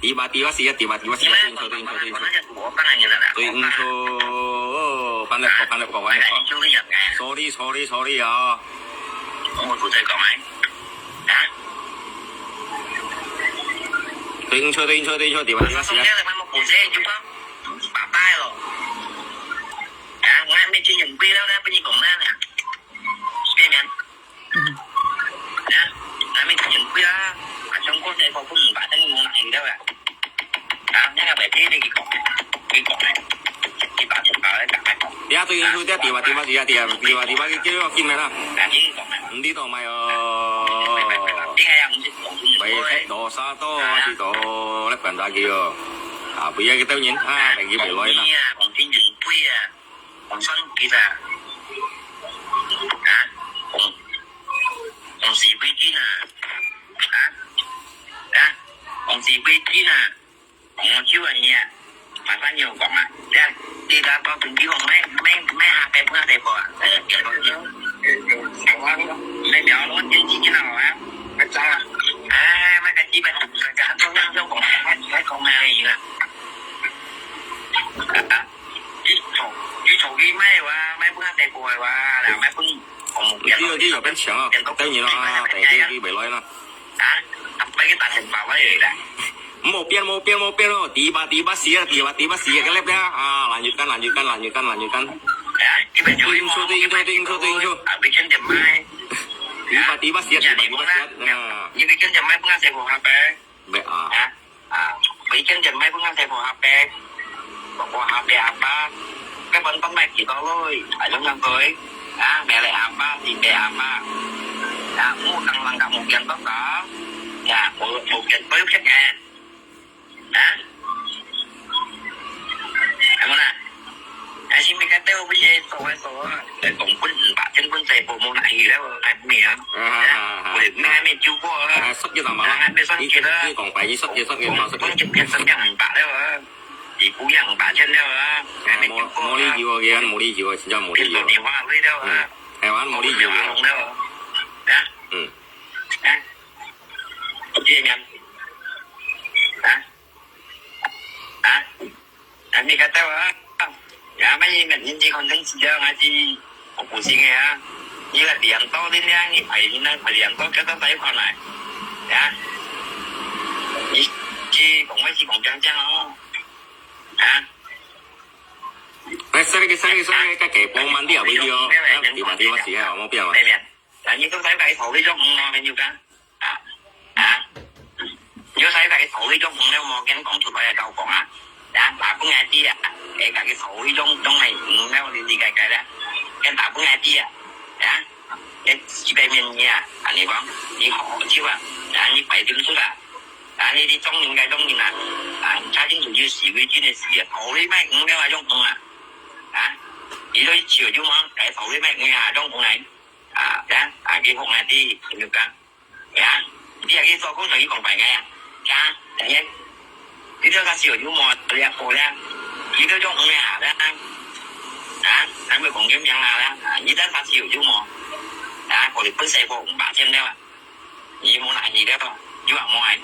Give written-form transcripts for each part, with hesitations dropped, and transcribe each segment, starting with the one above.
第八四啊，第八四啊，對應錯。對應錯，翻嚟講，sorry 啊。我冇負責講咪？啊？對應錯，第八四啊。phụ xe chú có bà tay rồi ngay bên trên những quy đâu ra bên gì cũng ra nè xem nhận ngay bên trên những quy đó trong cô xe có cũng bà thân ngủ lại gì đâu ạ nhắc là bài thế này cái cổng này thì bà chụp vào đấy cả呀，對應錯啲第八四啊，第八幾幾個見咩啦？唔知道咪vậy khách đồ xa to thì đồ lắp gần ra kia bây giờ cái tao nhìn cái gì bị lôi nè còn trên rừng quê còn sân kia là còn gì quê kia còn gì quê kia còn chưa là gì phải bao nhiêu còn đi ra con từng kêu mấy hạt đẹp hơn đẹp rồi lấy béo nó trên nào á mấy cái chi bên cả trong năng trong còn cái con này gì nè chú cái mấy bữa tay bồi là mấy bữa còn một cái ở bên trường à tao nhìn nó tại cái bị lôi nè tập cái tài hình vào cái gì nè một biên rồi tí ba xí cái lép đó làm như căn cái bên tuyên số ở bên trên điểm mai tí ba xí những cái chân mai bữa tay bồi hấp bé bên chân mai bữa tay bồi hấp bé bồi hấp bé apa cái bánh này chỉ có thôi phải giống năm tới mẹ lại apa thì mẹ apa mua cần lần một kiện tất cả một kiện với khách hàng em nè anh xin mình cái tiêu bây giờ số để cũng quân bạn chân quân tề bộ môn này gì đó em mẹ bởi mẹ mẹ chú cô xuất cho tao mà cái còn phải xuất mà xuất con chụp tiền sân nhận bạn đó chỉ cú nhận bạn chân đâu mua đi nhiều kìa mua đi nhiều 진짜 mua đi nhiều tiền hoa với đâu em ăn mua đi nhiều không đâu chia nhận anh đi cái tao mấy mình chỉ còn tính chơi mà chỉ một cuộc sinh nghe như là điện to đến nha như phải điện to cái tao thấy con này chỉ còn trắng không sai cái kẹp bông man đi ở bên kia đi mà xí à không biết mà là như tôi thấy cái thủ đi trong bao nhiêu cái nhớ thấy cái thủ đi trong nếu mà cái còn tụi bay đâu còn bà cũng nghe chi kể cả cái thủ đi trong này nếu đi cái đó cái bà cũng nghe chi cái chỉ bên mình nha anh đi bóng đi họ chứ anh đi phải đứng xuống anh đi trong những cái trong những là trái chính chủ như sĩ quy chuyên sĩ thủ đi mấy cũng nếu là trong chỉ đôi chiều chứ mà cái thủ đi mấy người trong vùng này cái vùng này đi được cả bây giờ cái số cũng thấy còn phải nghe để nhé cái đó là chiều chứ mà đẹp cổ ra chỉ đôi trong vùng này anh mới còn kiếm nhận là như thế là chiều chứ mà còn được xe bộ cũng bà trên đâu như món này gì đó thôi chứ bạn ngoài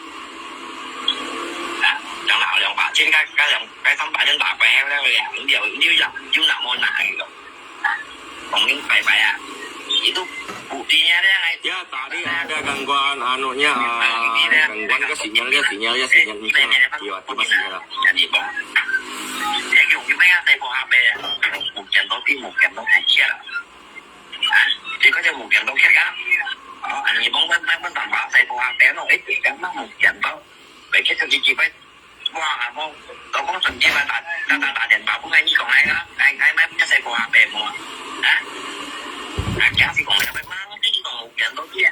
chẳng nào dòng bà trên cái tấm bà trên bà bé đó là những điều như dòng chứ nào môn này rồi còn những bài chỉ tôi cụ đi nha đấy này ya tadi ada gangguan anunya gangguan ke sinyalnya tiba-tiba sinyal jadi bom cái kiểu mấy tay của HP một trận đấu một trận đấu thành chia chỉ có cho một trận đấu khác anh nhìn bóng vẫn tầm bảo tay của HP nó ít chỉ cắn một trận đấu vậy cái thằng chỉ phải qua hả không tôi có thằng chỉ là ta điện bảo cũng ngay như còn ai đó anh mấy cái tay của HP mà chắc thì còn lại mấy má chỉ còn một trận đấu kia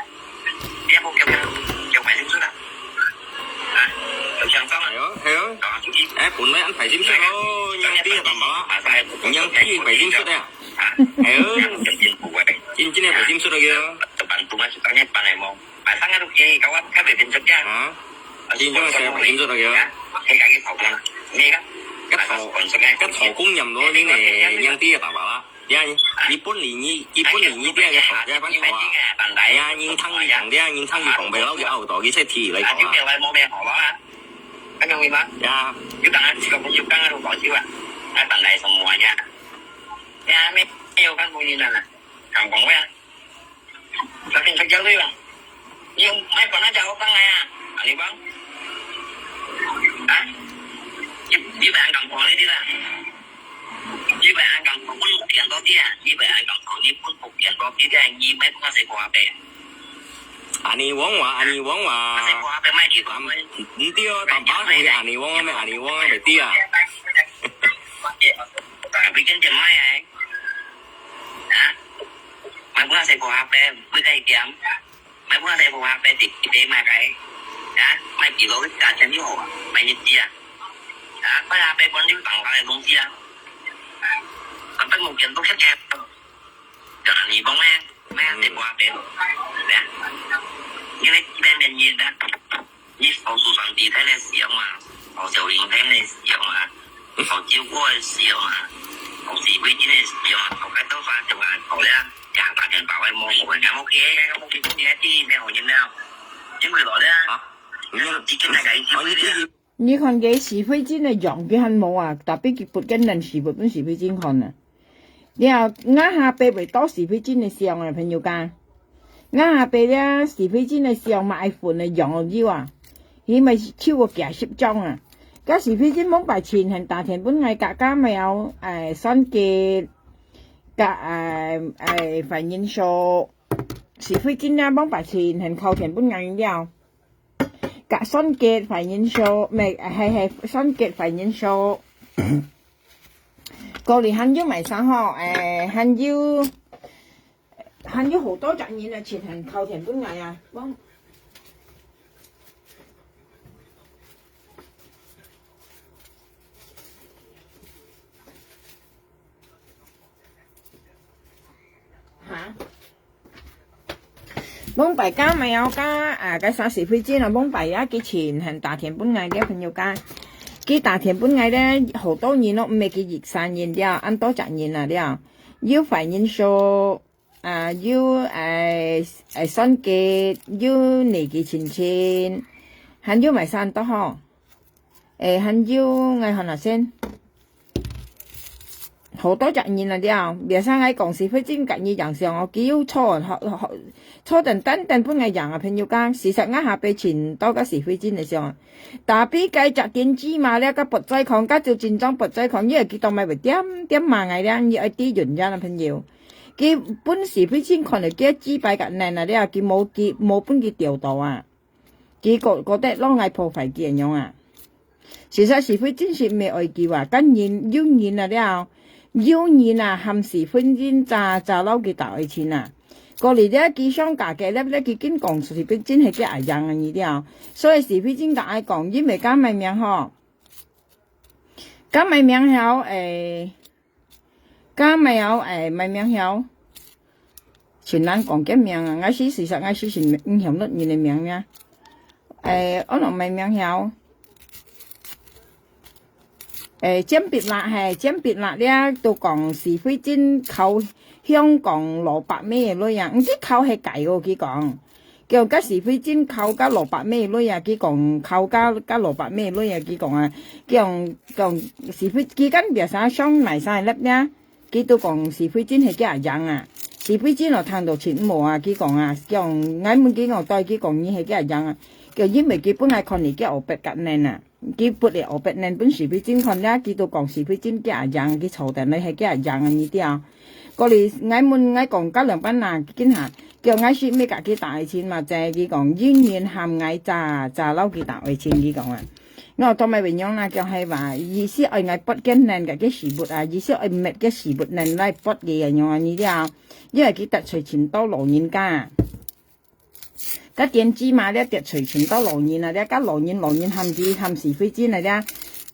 em không kêu mày đứng xuống đâu hiểu cuốn mấy anh phải dính sức thôi nhân tí là tầm bảo nhân tí phải dính sức đấy hiểu chín này phải dính sức rồi kìa bạn tụi nó sẽ có nhất bạn này một bạn sáng lúc kia cậu anh khác về tin sức nha chín cho sẽ phải dính sức rồi kìa hay cả cái thầu này nghe đó cái thầu cũng nhầm thôi cái này nhân tí là tầm bảo呀，日本年啲嘅茶嘅品茶呀，現吞啲人啲，現吞啲紅皮褸嘅牛袋嘅，即係鐵嚟講啊。冇咩河攞啊？ kan yang lima Ya. you kan jika pun you kan ada kau siapa tandai semuanya ya me kan punya nana kampung ya tapi kerja tu bang you mai pernah jauh kan ya ani bang ah đi về kampung ni đi lah đi về kampung pun tiền多啲啊đi về kampung ni pun tiền多啲嘅你咪不是過俾阿尼王話，阿尼王話，唔啲啊，淡把係阿尼王啊咩？阿尼王啊，咪啲啊。Bị chân chừng mai này, hả? Mày muốn xe của HP với cái kiếm, mày muốn xe của HP thì mà cái, hả? Mày chỉ có cái cả chân yếu à? Mày nhận gì à? Hả? Có HP con yếu bằng cái công ty à? Còn tất một kiện tốt nhất em, cả gì bóng em, mày xe của HP, nè. Như này đem đến nhìn đã, như hậu thủ sản thì thấy là sử dụng mà, hậu tiểu hình thấy là sử dụng mà, hậu chiếu của sử dụng mà, hậu chỉ với chính là sử dụng mà, hậu cái tấu pha chẳng hạn, hậu ra trả cả tiền bảo em mua một cái ok, cái ok cũng như thế đi, hậu như nào, chứ người đó đấy, chỉ cái này cái gì. 你看嘅是非金嘅用嘅很冇啊，特別佢撥緊人是撥本是非金看啊。然後啱下背為多是非金嘅上啊，朋友間。啱下背咧是非金嘅上買款嘅用咗啊，佢咪超過幾10張啊。個是非金冇擺錢係大田本藝價加咪有新嘅反映數是非金咧冇擺錢係靠田本藝了。cả son kết phải nhân số mày hay son kết phải nhân số cô thì hắn với mày sao họ hắn với hổ tố chẳng nhìn là chuyện hành khâu thiền bốn ngày à vâng hả bông bài cá mèo cá cái xã sĩ phi chi là bông bài á cái tiền hành tà thiền 4ngày cái phần nhiều cá cái tà thiền 4ngày đấy hậu tố nhìn nó mấy cái dịch sản nhìn đeo ăn tố chẳng nhìn là đeo yêu phải nhân số yêu son kết yêu này cái chín hắn yêu mày san to ho hắn yêu ngày hôm nào sen hậu tố chẳng nhìn là đeo bây giờ ngay còn sĩ phi chi cả như dạng sòng kiểu cho họ初陣等本嘅人啊，朋友間，事實啱下俾錢多嘅是非錢嚟上，但係繼續見芝麻咧，個博仔礦加做戰裝博仔礦，因為佢當咪為點萬藝咧，要一啲原因啊，朋友，佢本是非錢礦嚟嘅支擺嘅靚啊，咧，佢冇本佢調到啊，佢覺得攞藝破壞嘅樣啊，事實是非錢是未愛佢話，跟然要然啊咧，要然啊含是非錢炸撈佢大愛錢啊。過嚟咧，佢商價嘅咧，佢經講是非真係嘅藝人啊，呢啲啊，所以是非真嘅愛講，因為加埋名嗬，加埋名曉加埋有埋名曉，全難講嘅名啊，我事實我是唔曉得你嘅名咩？我落埋名曉，尖別辣係尖別辣咧，都講是非真靠。香港蘿蔔咩類啊？唔知靠係計喎，佢講叫加是非真靠加蘿蔔咩類啊？佢講靠加蘿蔔咩類啊？佢講啊，講是非佢跟別啥雙埋晒粒咧，佢都講是非真係幾人啊？是非真我聽到錢冇啊？佢講啊，叫啱門佢講對佢講呢係幾人啊？叫因為佢本來看嚟嘅牛白格嫩啊，佢本嚟牛白嫩本是非真看咧，佢都講是非真幾人，佢嘈定你係幾人啊？呢啲啊？過嚟嗌門嗌講加兩班啊，見下叫嗌説咩價幾大錢嘛？就係佢講冤冤喊嗌炸撈幾大錢佢講啊！我當咪形容啦，叫係話意思愛嗌筆嘅靚嘅時撥啊，意思愛滅嘅時撥靚嚟筆嘅人用啊呢啲啊，因為佢特隨錢多老人家，個電子嘛咧特隨錢多老人啊，咧加老人含是非真啊咧，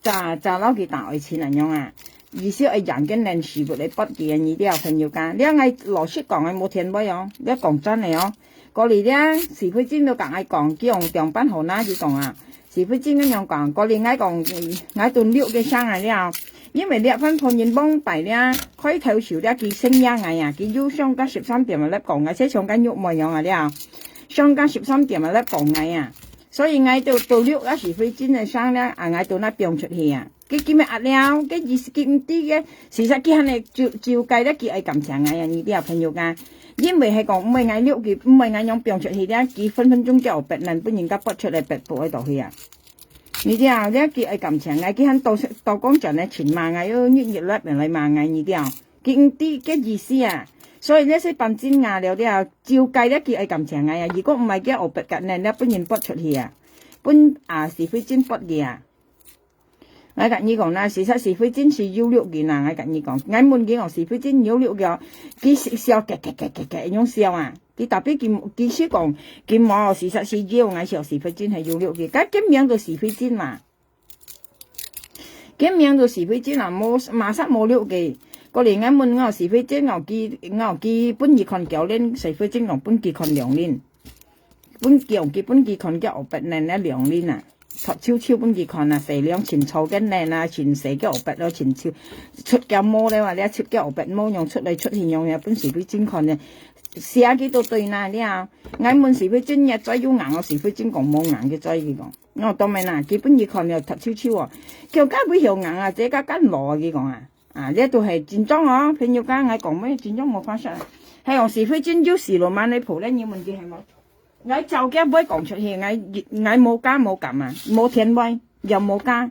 炸撈幾大錢嚟用啊！意思係人嘅靚事物嚟筆嘅呢啲啊朋友間，你嗌羅叔講係冇聽冇樣，你講真嚟哦。過嚟咧是非真都講嗌講，佢用上班號啦佢講啊，是非真咁樣講，過嚟嗌講嗌到6嘅生啊了，因為呢份判員幫弊咧，開頭時咧佢升一嗌啊，佢要上加13點嚟講，而且上緊喐冇樣啊了，上加13點嚟講嗌啊。所所以我到了嗰時飛真係生咧，我到那變出去啊！佢叫咩壓了？佢意思佢唔知嘅，事實佢係你照計咧，佢係咁長嘅人，呢啲朋友間，因為係講唔係我溜佢，唔係我樣變出去咧，佢分分鐘就別人本人家拔出嚟拔布喺度去啊！你知啊？咧佢係咁長嘅，佢喺到廣場咧前萬嘅，要月月嚟嚟萬嘅，你知啊？佢唔知嘅意思啊！所以呢些笨尖牙了啲啊，照計咧佢係咁長嘅啊！如果唔係嘅，我拔嘅咧，本人拔出去啊！本是非真不嘅啊！我跟你講啦，事實是非真是有六件啊！我跟你講，我問佢我是非真有六嘅，佢笑嘅樣笑啊！佢特別佢說講，佢冇事實是要我笑是非真係有六嘅，咁點樣就是非真嘛？點樣就是非真啊？冇馬上冇六嘅。個年我問我是非真，我本意看教練是非真，我本意看兩年。本期看嘅學筆呢2年啊，超本期看啊，4兩前操嘅呢啊，前4嘅學筆咯，前超出嘅模咧話你出嘅學筆模用出嚟出現用嘅本是非真看嘅，寫幾多對啦你啊，我問是非真嘅再要硬，我是非真講冇硬嘅再佢講，我當咪嗱，基本期看又超啊，叫家會有硬啊，這家跟羅佢講啊，呢度係戰裝啊，朋友家我講咩戰裝冇發出嚟，係用是非真要時羅曼你蒲咧，你問佢係冇？我就嘅唔可以講出去，我冇加冇撳啊，冇填位，又冇加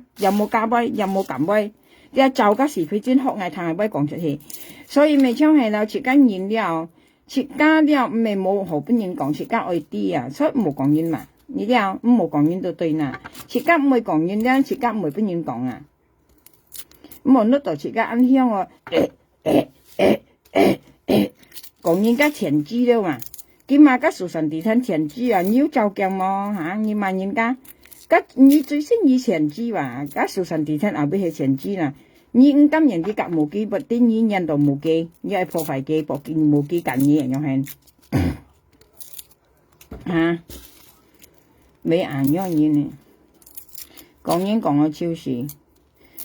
位，又冇撳位，你就嘅是非真學我聽係唔可以講出去，所以咪唱係啦，設家演了，設家了咪冇何本人講設家愛啲啊，所以冇講演嘛，你了冇講演就對啦，設家唔會講演咧，設家唔會本人講啊，冇攞到設家安香我講演家前知了嘛。佢嘛個蜀神地產前知啊，你要照鏡麼嚇？你問人家，你最先以前知話，個蜀神地產後邊係前知啦。你唔今年嘅夾無機，不啲你人度無機，你係破壞機，破件無機緊嘢樣係嚇，未硬樣嘢呢？講嘢講個超市，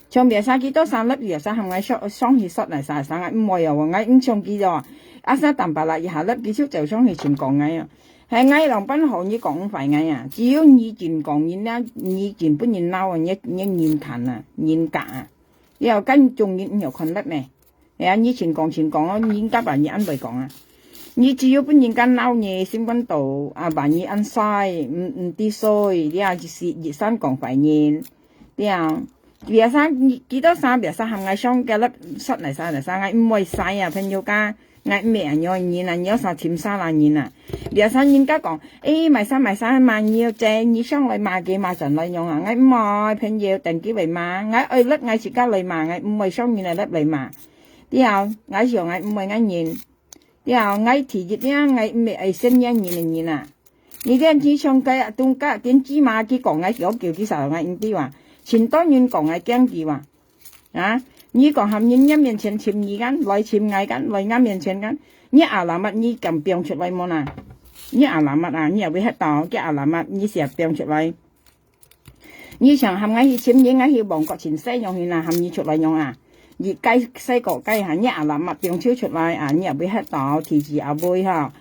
上邊曬幾多3粒藥，曬係咪雙氣濕嚟曬曬？唔會又話我上幾咗。阿生蛋白啦，以下粒幾少就想去全講嘅啊，係嗌兩班學你講快嘅啊，只要你全講完啦，你全本人撈啊，你嚴勤啊，嚴格啊，然後跟仲要看得咩？係啊，你全講啊，嚴格話你安排講啊，你只要本人跟撈嘢先溫度啊，話你安曬唔啲水，你啊就是熱身講快嘢，你啊別生幾多生別生係嗌雙嘅粒塞嚟曬嚟曬，嗌唔會曬啊，朋友家。我咩人要錢啊？你要啥錢沙爛錢啊？別生人家講，買衫萬要正，你上嚟買幾買盡嚟用啊？我唔係朋友定幾嚟買，我愛甩我自家嚟買，我唔係商人嚟甩嚟買。之後我上我唔係啱錢，之後我提熱咧，我咩係新人嚟啊？你啲人上街啊，東家點芝麻佢講我叫幾時候我唔知話，前當然講我驚佢話啊。你講含人一面前潛二間，來潛嗌間，來啱面前間，你牙南乜你咁變出嚟冇啦？你牙南乜啊？你又會喺度嘅牙南乜？你成日變出嚟？你想含我去潛嘢，我去旺角前西用去啦，含你出嚟用啊？而雞西角雞嚇，你牙南乜變超出嚟啊？你又會喺度提住阿妹嚇，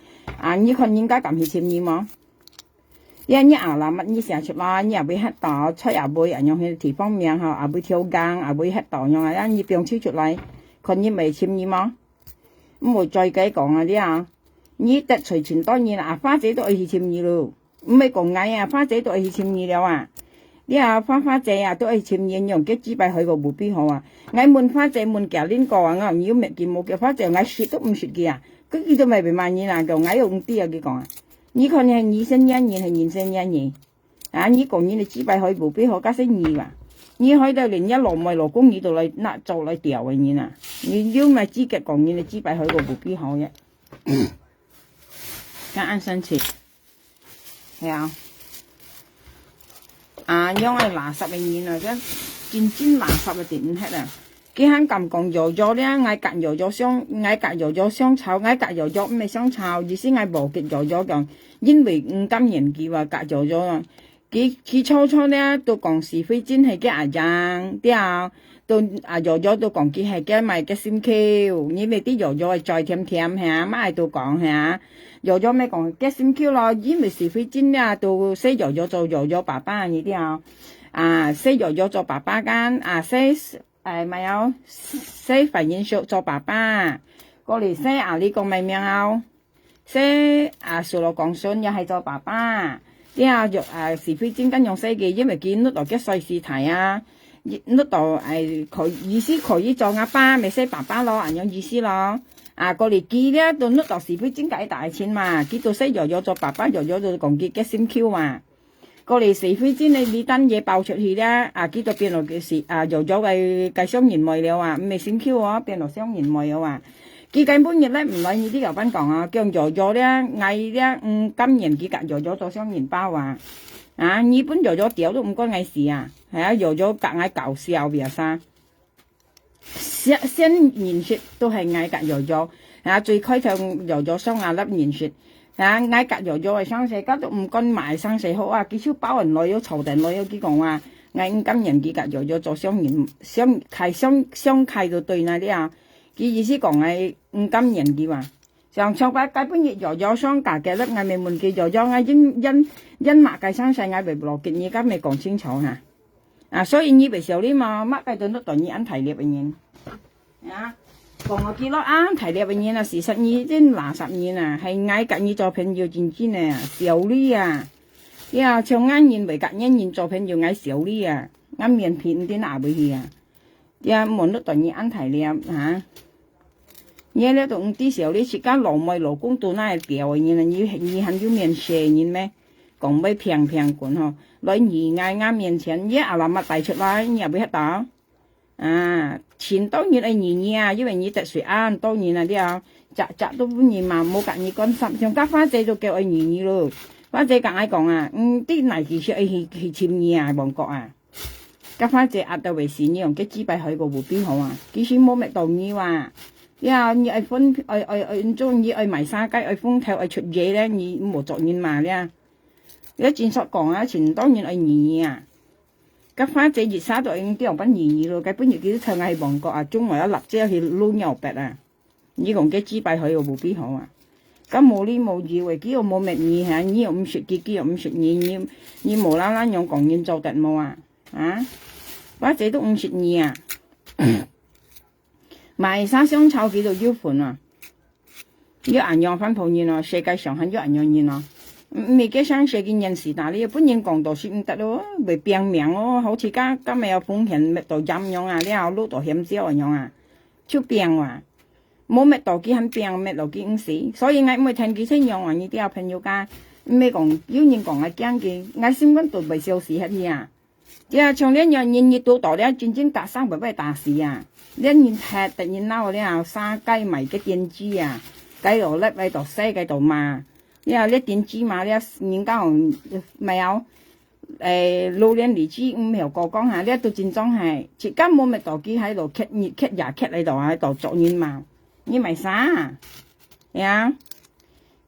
啊你看人家咁去潛嘢冇？因為你牙南乜你成日出嚟，你又會喺度吹阿妹，用去地方面嚇，阿妹跳更，阿妹喺度用啊，你變超出嚟，看你未潛嘢冇？唔會再計講啊啲啊！你得隨前當然啦，花姐都愛去潛嘢咯，唔係講嗌啊，花姐都愛去潛嘢了啊！你啊花姐啊都愛潛嘢，用嘅紙幣去個目標好啊！我問花姐問舊年個啊，我唔要咩件冇嘅花姐，我説都唔説嘅啊！佢都未被萬嘢啦，就嗌用啲啊！佢講啊！你看你係二升一年係二升一年，啊！你講你哋紙幣去目標好加升二啊！你去到連一羅咪羅公呢度嚟嗱做嚟調嘅嘢啊！你要咪資格講你哋紙幣去個目標好嘅，咁啱生切係啊！啊，因為垃圾嘅嘢啊，咁真垃圾嘅點hết啊！佢喺咁講油咗咧，嗌隔油咗香炒，嗌隔油咗咩香炒，意思嗌無極油咗咁，因為唔甘人叫話隔油咗啊！佢初初咧都講是非真係嘅阿樣，啲啊都啊咗咗都講佢係嘅咪嘅心 Q， 因為啲咗咗係再甜甜嚇，乜都講嚇，咗咗咩講嘅心 Q 咯，因為是非真咧都識咗咗做咗咗爸爸呢啲啊識咗咗做爸爸間啊識咪有識發現做爸爸，過嚟識啊呢個咪名啊，識啊數落講信又係做爸爸。啲是非真跟用西嘅，因為見碌到嘅細事題啊，碌到佢意思佢依做阿爸咪識爸爸咯，人有意思咯。啊，過嚟記咧到碌到是非真計大錢嘛，記到識咗做爸爸，咗就講結嘅心 Q 嘛。過嚟是非真你單嘢爆出去咧，啊記到變落嘅事啊，咗為計雙言妹了啊，唔係心 Q 啊，變落雙言妹了啊。佢根本日咧唔理呢啲油品講啊，叫咗咗咧嗌咧今年佢隔咗做雙元包啊，啊日本咗咗屌都唔關嗌事啊，係啊咗咗隔嗌搞笑嘅啥，新年雪都係嗌隔咗咗，啊最開頭咗咗雙亞粒年雪，啊嗌隔咗咗係生死家都唔關埋生死好啊，幾少包人來咗籌定來咗幾講話嗌今年佢隔咗咗做雙元雙契到對那啲啊。佢意思講係今年嘅話，上場擺基本日咗雙價嘅咧，嗌咪問佢咗嗌因馬嘅生勢嗌咪落結，而家未講清楚嚇。啊，所以你咪時候呢嘛，乜嘅都都當你安提列嘅嘢。啊，講我記落安提列嘅嘢啊，事實已經垃圾嘢啊，係嗌隔你作品要認真啊，小呢啊，呀唱啱嘢為隔一作品要嗌小呢啊，啱面片啲拿回去啊，呀冇都當你安提列嚇。你咧都唔啲時候你自家老妹老公都那掉嘅嘢啦，你很要面蛇嘢咩？講咩平管嗬，來兒嗌啱面前，一阿媽帶出來，你又俾黑到啊！錢當然係兒啊，因為你特殊啱，當然啦啲啊，集都歡迎嘛，冇隔你關心，像家花姐就叫佢兒咯，花姐夾嗌講啊，啲泥其實係簽兒啊，旺角啊，家花姐壓到為善，你用嘅紙幣去個湖邊好啊，其實冇咩道理話。呀，你愛分愛中意愛埋沙雞愛風頭愛出嘢咧，你冇作業嘛咧？你戰術講啊，前當然愛兒啊，吉花姐熱沙度用啲用品兒咯，基本日幾多唱係旺角啊，中華一立即去撈牛白啊，你講嘅資幣去個湖邊好啊，咁冇呢冇以為幾個冇乜嘢嚇，你又唔説幾又唔説嘢，你無啦啦用講嘢做特冇啊？啊，花姐都唔説嘢啊！賣沙香草幾度要款啊？要人樣翻鋪嘢咯，世界上很多人樣嘢咯。未嘅上世嘅人士，但你本人講到先唔得咯，為病命咯，好似今日有風險咩到陰樣啊，你有攞到險少樣啊，出病啊，冇咩到幾很病，咩到幾唔死，所以我唔會聽幾聲樣話呢啲有朋友家咩講，有人講我驚嘅，我心肝都未消事係啊。呀，從呢樣嘢熱到到咧，真正打生為咩大事啊？呢樣吃突然撈咧，沙雞米嘅電子啊，雞度粒喺度西雞度嘛，呢電子嘛咧，人家咪有老年嚟知唔係個講下，呢都戰爭係，而家冇咪度機喺度劇熱劇廿劇喺度喺度作業嘛，你咪啥呀？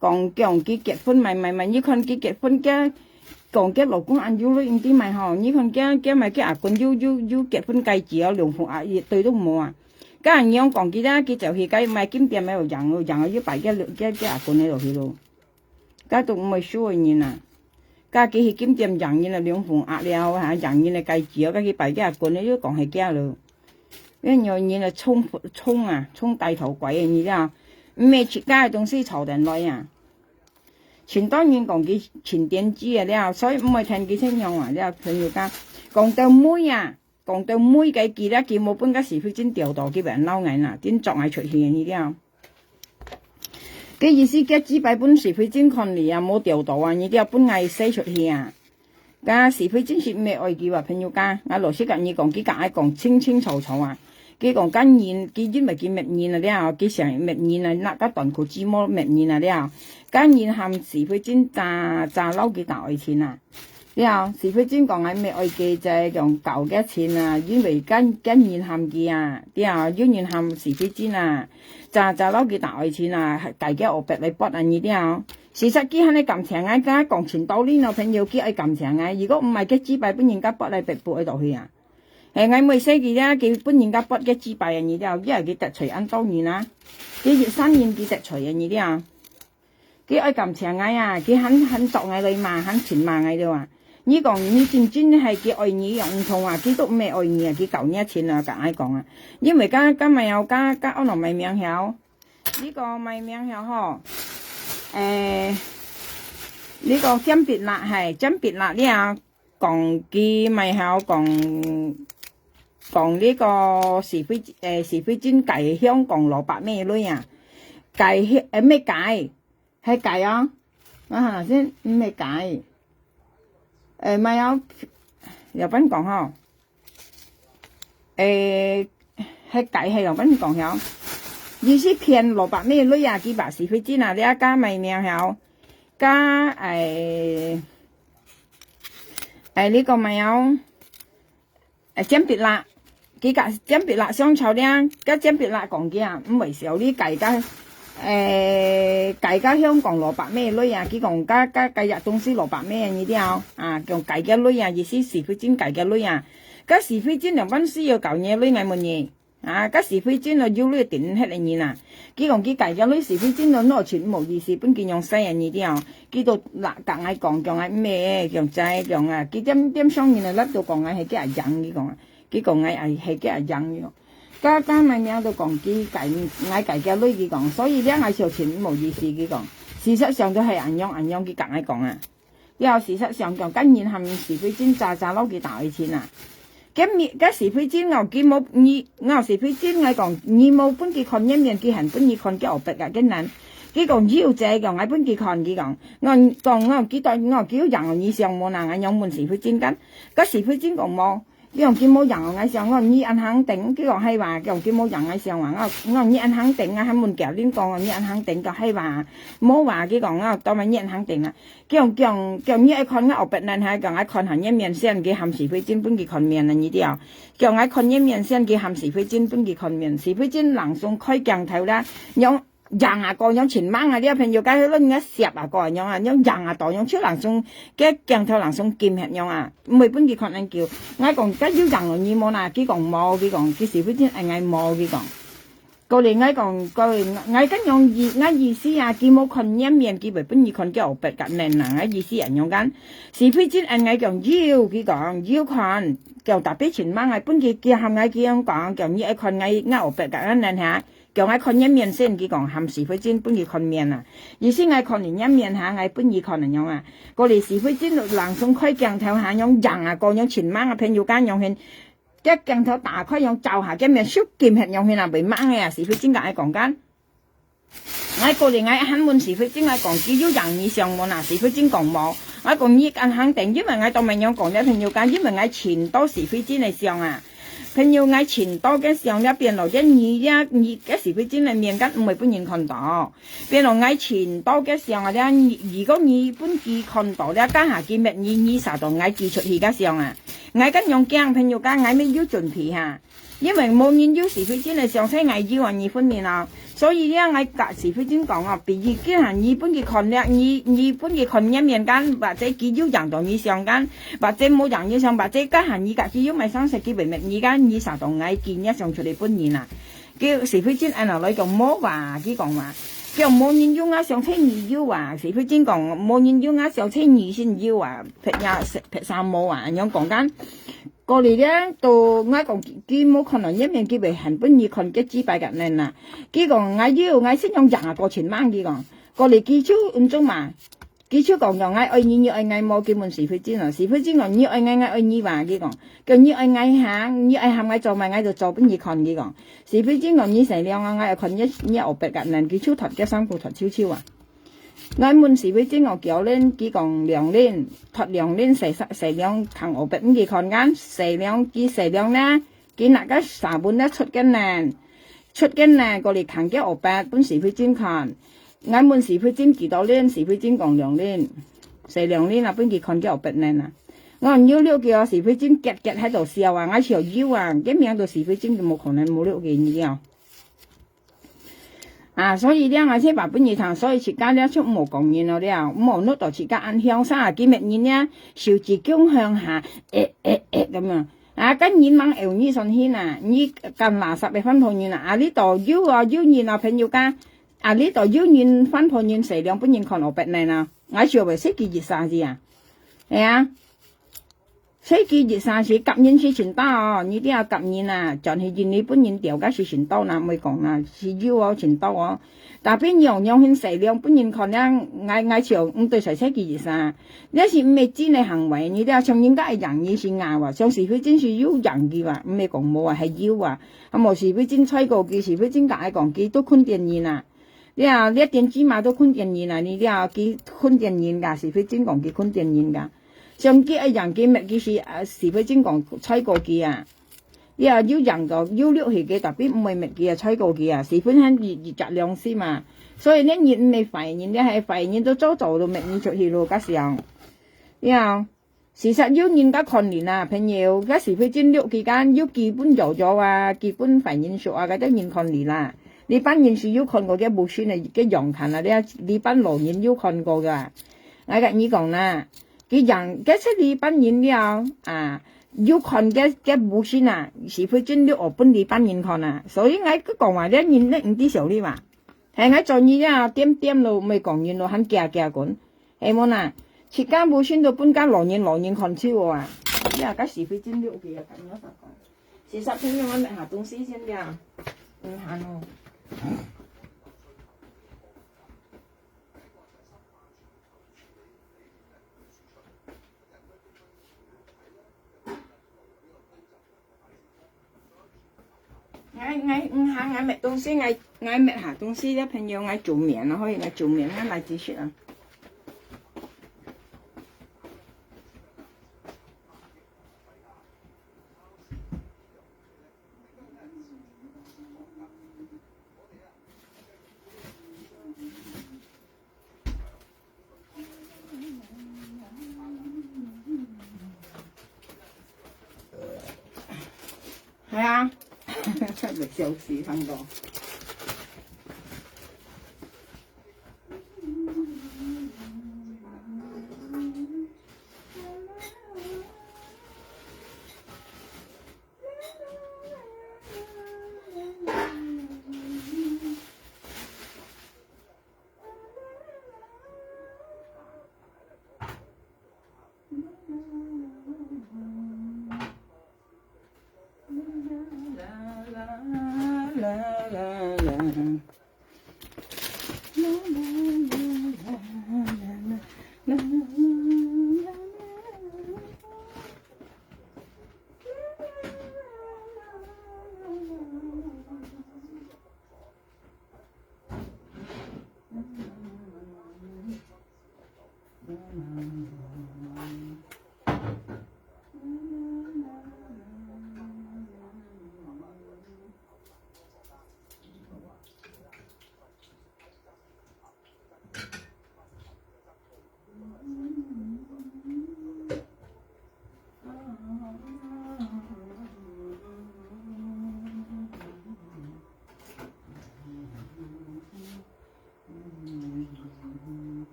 講結婚咪呢คน結婚嘅。講嘅老公按要女啲咪嗬，呢份嘅咪嘅阿官要結婚計字啊，兩副阿爺對都冇啊。家人樣講嘅啦，佢就去計咪檢點咪又人要擺嘅阿官喺度去咯。家都唔係輸嘅啊，家佢去檢點人嘅兩副阿了嚇，人嘅計字啊，家佢擺嘅阿官咧都講係假咯。一樣嘢啊，衝大頭鬼啊！你知唔係出街東西嘈定來啊？前當然講佢前電子啊，了，所以唔係聽幾聲樣話了，朋友家講到妹啊，講到妹嘅記咧，佢冇本家是非真調到佢俾人撈眼啦，點作嗌出現呢啲嘅意思嘅紙幣本是非真看嚟啊，冇調到啊，呢啲本嗌寫出去啊，家是非真是咩愛叫啊，朋友家我羅斯格爾講幾格嗌講清楚啊。佢講緊現，佢因為佢滅現啊，了，佢成滅現啊，那家斷佢芝麻滅現啊，了，緊現含是非真炸撈幾大愛錢啊，了，是非真講係咩愛記就係用舊嘅錢啊，因為緊現含嘅啊，了，因現含是非真啊，炸撈幾大愛錢啊，係大家學白嚟搏啊呢啲啊，事實佢喺你感情啊，家講前道理咯，朋友佢愛感情啊，如果唔係嘅支牌本人家撥嚟白撥喺度去啊，我未識佢啦，佢本人家撥嘅支牌啊，你啲因為佢特隨按當然啦，佢越生厭佢特隨啊，你啲啊，佢愛感情啊，佢肯作愛你嘛，肯錢嘛愛到啊，你講你真係佢愛你又唔同啊，佢都咩愛你啊，佢夠你錢啊，夾愛講啊，因為家咪有家屋內咪名曉，呢個咪名曉嗬。呢個甄別辣係甄別辣呢啊，講佢咪係講呢個是非尖計香港蘿蔔咩類啊？計咩計？係計啊！我行頭先咩計？咪有又賓講嗬？係計係又賓講曉。意思騙蘿蔔咩類啊？幾把是非尖啊！呢一家咪名曉。加呢個咪有甄別辣，幾格甄別辣相湊咧，加甄別辣講嘅啊，唔係時候呢計家香港蘿蔔咩類啊？佢講加日東西蘿蔔咩呢啲啊，講計嘅類啊，意思是非尖計嘅類啊，加是非尖兩分需要搞嘢類係乜嘢？啊！嗰是非尖啊，要呢點hết嚟啊！佢講佢計咗呢是非尖啊，攞全無意思，本見用西人呢啲啊，佢到嗱夾嗌講嗌咩，講齋講啊，佢點雙面啊，甩到講嗌係幾日忍佢講啊，佢講嗌係幾日忍嘅，加咪名到講佢計嗌計嘅女佢講，所以咧嗌上全無意思佢講，事實上都係人樣佢夾嗌講啊，然後事實上講跟然係是非尖詐撈佢大錢啊！咁是非尖我見冇我是非尖我講你冇本佢看一面佢行本佢看嘅牛逼啊嘅人，佢講要借講喺本佢看佢講，我幾代我叫人以上冇能有門是非尖緊，嗰是非尖講冇，佢講見冇人喺上我你按肯定，佢講係話講見冇人喺上話我你按肯定啊喺門夾邊講你按肯定就係話冇話佢講我當咪你按肯定啊。叫你愛看我牛逼人係講愛看行一面先佢含是非尖本佢看面啊呢啲啊，叫愛看一面先佢含是非尖本佢看面，是非尖能送開鏡頭啦，有廿個有前晚啊啲朋友家去拎一攝啊個人樣啊，有廿個有超能送嘅鏡頭能送劍樣啊，唔係本佢看人叫，我講家要人你冇嗱，佢講冇佢講佢是非尖係冇佢講。過嚟我講過嚟我跟用我意思啊，佢冇看一面，佢咪本意看嘅牛逼㗎靚男嘅意思人用緊是非尖我講要佢講要看，就特別前晚我本佢叫喊我咁樣講，就要看我牛逼㗎靚下，叫我看一面先，佢講含是非尖本意看面啊，意思我看完一面下，我本意看人樣啊，過嚟是非尖冷送開鏡頭下用人啊個樣前晚嘅朋友間用去。一鏡頭打開用照下嘅面縮劍係用去嗱被掹嘅啊！是非尖嘅講緊，我過嚟我肯問是非尖嘅講，只要人以上冇嗱是非尖講冇，我講呢間肯定，因為我當明樣講咗朋友間，因為我前多是非尖嚟上啊，朋友我前多嘅上一邊來一二嘅是非尖嚟面緊唔係本人看到，邊來我前多嘅上啊咧，如果你本記看到咧，家下見面二十度我記出去嘅上啊。我跟用鏡朋友間我咪要盡皮下，因為冇人要是非尖嚟上車我要二分面啊，所以咧我隔是非尖講啊，比如既然二本嘅看咧，二本嘅看一面間或者佢要人同以上間，或者冇人以上，或者家下二隔佢要咪生食佢明明而家20度我見一上出嚟本面啊，叫是非尖按落嚟講冇話佢講話。叫冇人要我上車二要啊，是非尖講冇人要我上車二先要啊，劈三冇啊，咁樣講緊。過嚟咧，到我講佢冇可能一面佢為行本意看嘅支擺嘅人啊，佢講我先用廿個錢掹佢講，過嚟佢超唔中嘛。佢超講講愛你愛冇基本是非尖啊，是非尖講你愛你話佢講，叫你愛下，你愛喊我做咪愛就做本意看佢講，是非尖講你成兩啊愛看一牛逼嘅人，佢超頭嘅三個頭超啊，我問是非尖我叫咧，佢講兩鏈托兩鏈四兩行牛逼咁佢看緊四兩咧，佢那個三本咧出緊咧過嚟行嘅牛逼本是非尖看。我問是非尖幾多鏈，是非尖講兩鏈，四兩鏈啊，本佢看叫別鏈啊。我要了叫我是非尖夾喺度笑啊，我朝腰啊，一名到是非尖就冇可能冇了嘅嘢啊。啊，所以咧，我先把本日堂，所以自家咧出無講言咯了，冇攞到自家按向三幾日年咧，手指弓向下，咁樣。啊，跟年晚後呢順軒啊，呢咁垃圾嘅分配員啊，呢度要年啊朋友家，啊呢度要年分配員4兩本人看我白嚟啦，我做為識幾熱啥子啊？係啊。所幾熱啥事夾人是全多哦，呢啲啊夾人啊，就係見你本人掉嘅是全多啦，咪講啦，是要哦全多哦。但邊樣去4兩本人看咧，嗌潮唔對誰識幾熱啥？呢是唔係真嘅行為，呢啲啊像應該係人意是硬話，像是非真是要人嘅話，唔係講冇啊係要啊，啊冇是非真吹過嘅，是非真解講嘅都坤電現啊，你啊呢一點芝麻都坤電現啊，呢啲啊幾坤電現㗎，是非真講嘅坤電現㗎。上機人機乜嘅是非真講吹過嘅啊！你話要人個要溜氣嘅，特別唔係乜嘅啊，吹過嘅啊，是非很熱質量先嘛。所以呢，熱唔係肺炎，你係肺炎都做到乜嘢出去咯？嗰時候，你話事實要人家看年啊，朋友，嗰是非真溜期間要基本做咗啊，基本肺炎術啊，嗰啲人看年啦。你班人是要看過嘅無算係嘅樣勤啊，你班老人要看過㗎。我跟你講啦。佢人嘅出嚟班人了啊，要看嘅無線啊，是非真了我本地班人看啊，所以我講話咧，人咧唔啲少啲嘛，係我做嘢啊，點咯，咪講完咯，很夾管，係冇啦，設間無線到本間老人看超我啊，因為嗰是非真了嘅咁樣講，事實聽我咪下東西先嘅，下咯。我買東西，我買下東西咧，朋友我做麵咯，可以我做麵我嚟支持啊。係啊。咪笑死聽到。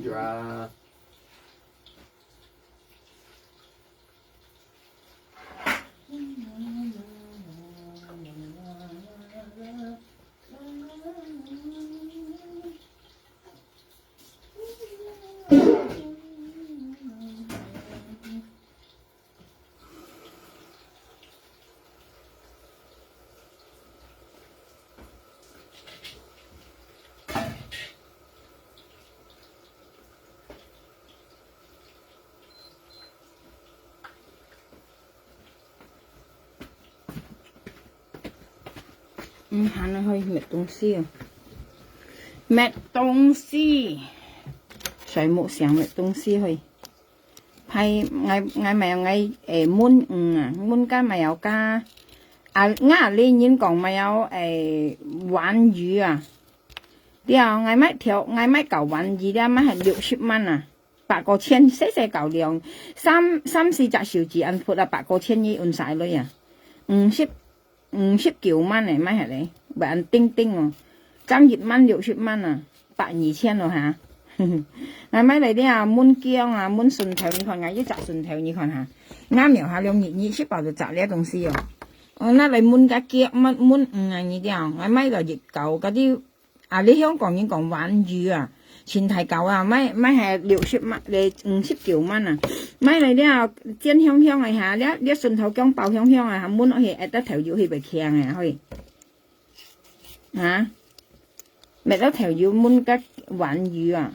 住啊！喊佢去搣東西啊！搣東西，水木上搣東西去。係嗌咪有嗌燜啊，燜加咪有加呢年講咪有鯇魚啊，嗌咪舊鯇魚咧，咪係60蚊啊，8個千，細舊量3、4隻小字按闊啊，8個千一按晒女啊，59蚊嚟咪係你，咪按丁哦，爭2蚊60蚊啊，8、2千咯嚇。嗌咪嚟啲啊，燜薑啊，燜蒜頭，你看嗌一隻蒜頭，你看下，啱描下兩熱食飽就摘呢東西哦。那嚟燜個薑燜啊，你啲啊，嗌咪就熱狗嗰啲你香港人講鯇魚啊，前提狗啊，咪係60蚊嚟59蚊啊，咪嚟啲啊煎香香嘅下，啲蒜頭薑爆香香啊，燜落去得頭肉去咪強啊，去咪得頭肉燜個鯇魚啊。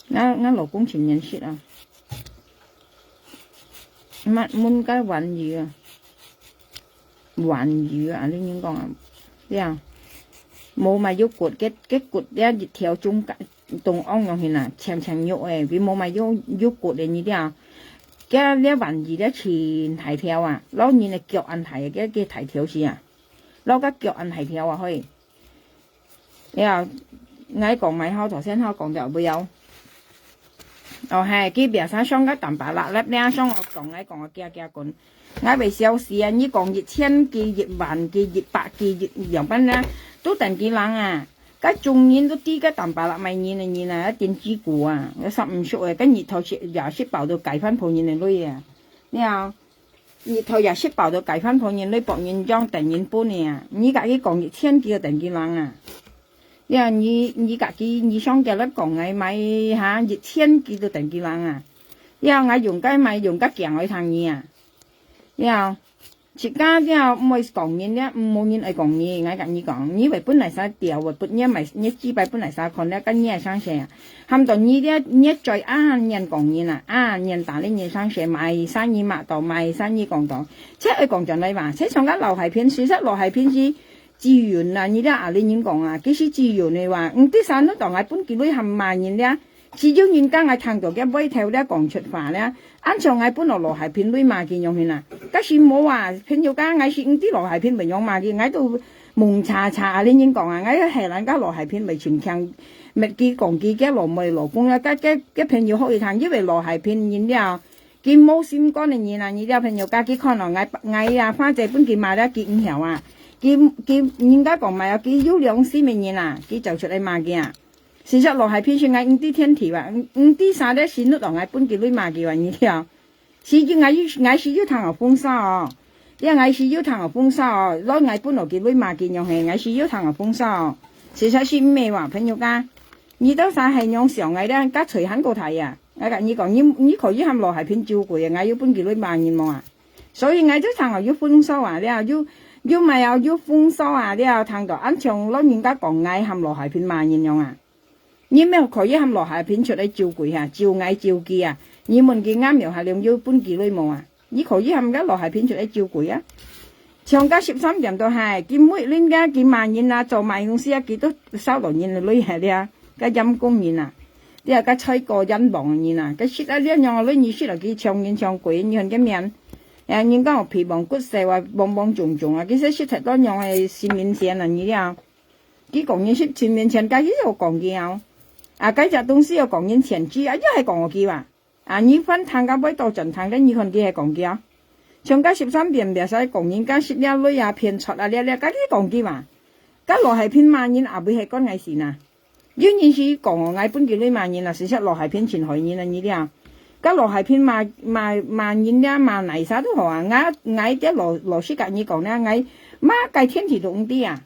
我老公前年識啊，燜個鯇魚啊，你點講啊？冇咪要骨cái骨咧熱條中동엉用去啊，長肉誒，佢冇咪要骨嚟呢啲啊，cái咧鯇魚咧前提條啊，攞你嚟腳按提嘅提條先啊，攞個腳按提條啊去，嗌講咪好頭先我講就會有，係佢別晒上個蛋白辣粒咧，上我講嗌講我加滾，嗌為小事啊，你講1000幾10000幾100幾樣品咧，都等幾冷啊，cái中年都啲個蛋白辣咪年啊，一點之股啊，有15熟啊，跟熱頭廿食飽到計翻泡年嚟攞啊，你啊熱頭廿食飽到計翻泡年攞薄年裝等年半啊，你家己講1000幾個等幾冷啊。你家己你上嘅咧講嗌咪嚇1000幾都等幾冷啊！嗌用雞咪用個鏡去睇你啊！自家唔會講嘢咧，冇人愛講嘢，嗌咁你講，你為本來曬掉喎，本嘢咪你只擺本來曬看咧，跟嘢上社，冚到你咧你再人講嘢啦，人打你嘢上社賣生意麥到賣生意講到，即係講就你話，即係上間樓係片，事實樓係片是。資源啊，你啲你點講啊？幾時資源你話啲山都當係本幾女冚萬人咧，始終人家係聽到嘅尾頭咧講出話咧，按上係本來羅係片女嘛見用去啦，嗰時冇話片要家嗌是啲羅係片咪用嘛見，嗌到蒙查查你點講啊？嗌係人家羅係片咪全強，咪幾講幾嘅羅咪羅公啦，嘅片要可以聽，因為羅係片然之後，見冇閃光嘅嘢啦，你啲片要家幾看落嗌啊，花姐本幾買得幾5條啊！佢人家講咪有幾有良心嘅嘢啦，佢就出嚟賣嘅啊。事實落係偏算嗌啲天條啊，啲啥咧線都當嗌本幾女賣嘅話呢條，始終嗌是要談學風沙哦，因為嗌是要談學風沙哦，攞嗌本來幾女賣嘅樣係嗌是要談學風沙哦。事實是咩話朋友家，你都晒係用上嗌咧，家隨肯過睇啊，嗌個你講你可以喊落係偏照顧啊，嗌要本幾女賣嘅嘛，所以嗌都談學要風沙啊，你要咪要豐收啊！你又聽到按像攞人家講嗌含落係片萬人樣啊！你咩可以含落係片出嚟照顧下，照嗌照記啊！你問佢啱又係兩要搬幾女冇啊？你可以含家落係片出嚟照顧啊！長家13點都係，見每人家見萬人啊，做賣公司啊，幾多收落人嚟女係啲啊，個陰公人啊，啲啊個吹過陰亡人啊，個説啊呢樣女你説嚟幾長人長貴，你看嘅面。人家學皮黃骨細話棒棒重重啊，其實識太多樣係市面上啊呢啲啊，佢講嘢識前面前家己又講嘅啊，嗰隻東西又講嘢前知啊，一係講嘅話，你分攤個尾到盡攤嘅，你看佢係講嘅啊，上家13點別使講人家識呢女啊騙出啊呢家己講嘅話，家落係騙萬人啊，會係講藝事啊，有人是講我嗌本叫你萬年啦，事實落係片前海年啦呢啲啊，咁落係片萬年咧萬泥沙都好啊，嗌啲羅斯格爾講咧嗌媽計天時凍啲啊，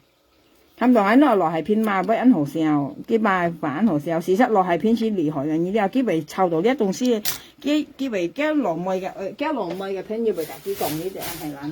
咁同喺度落係片嘛不恩好笑，幾bài反好笑，事實落係片是厲害嘅呢啲啊，幾備湊到呢一棟師，幾備驚羅妹嘅片要備特啲講呢啲啊係啦。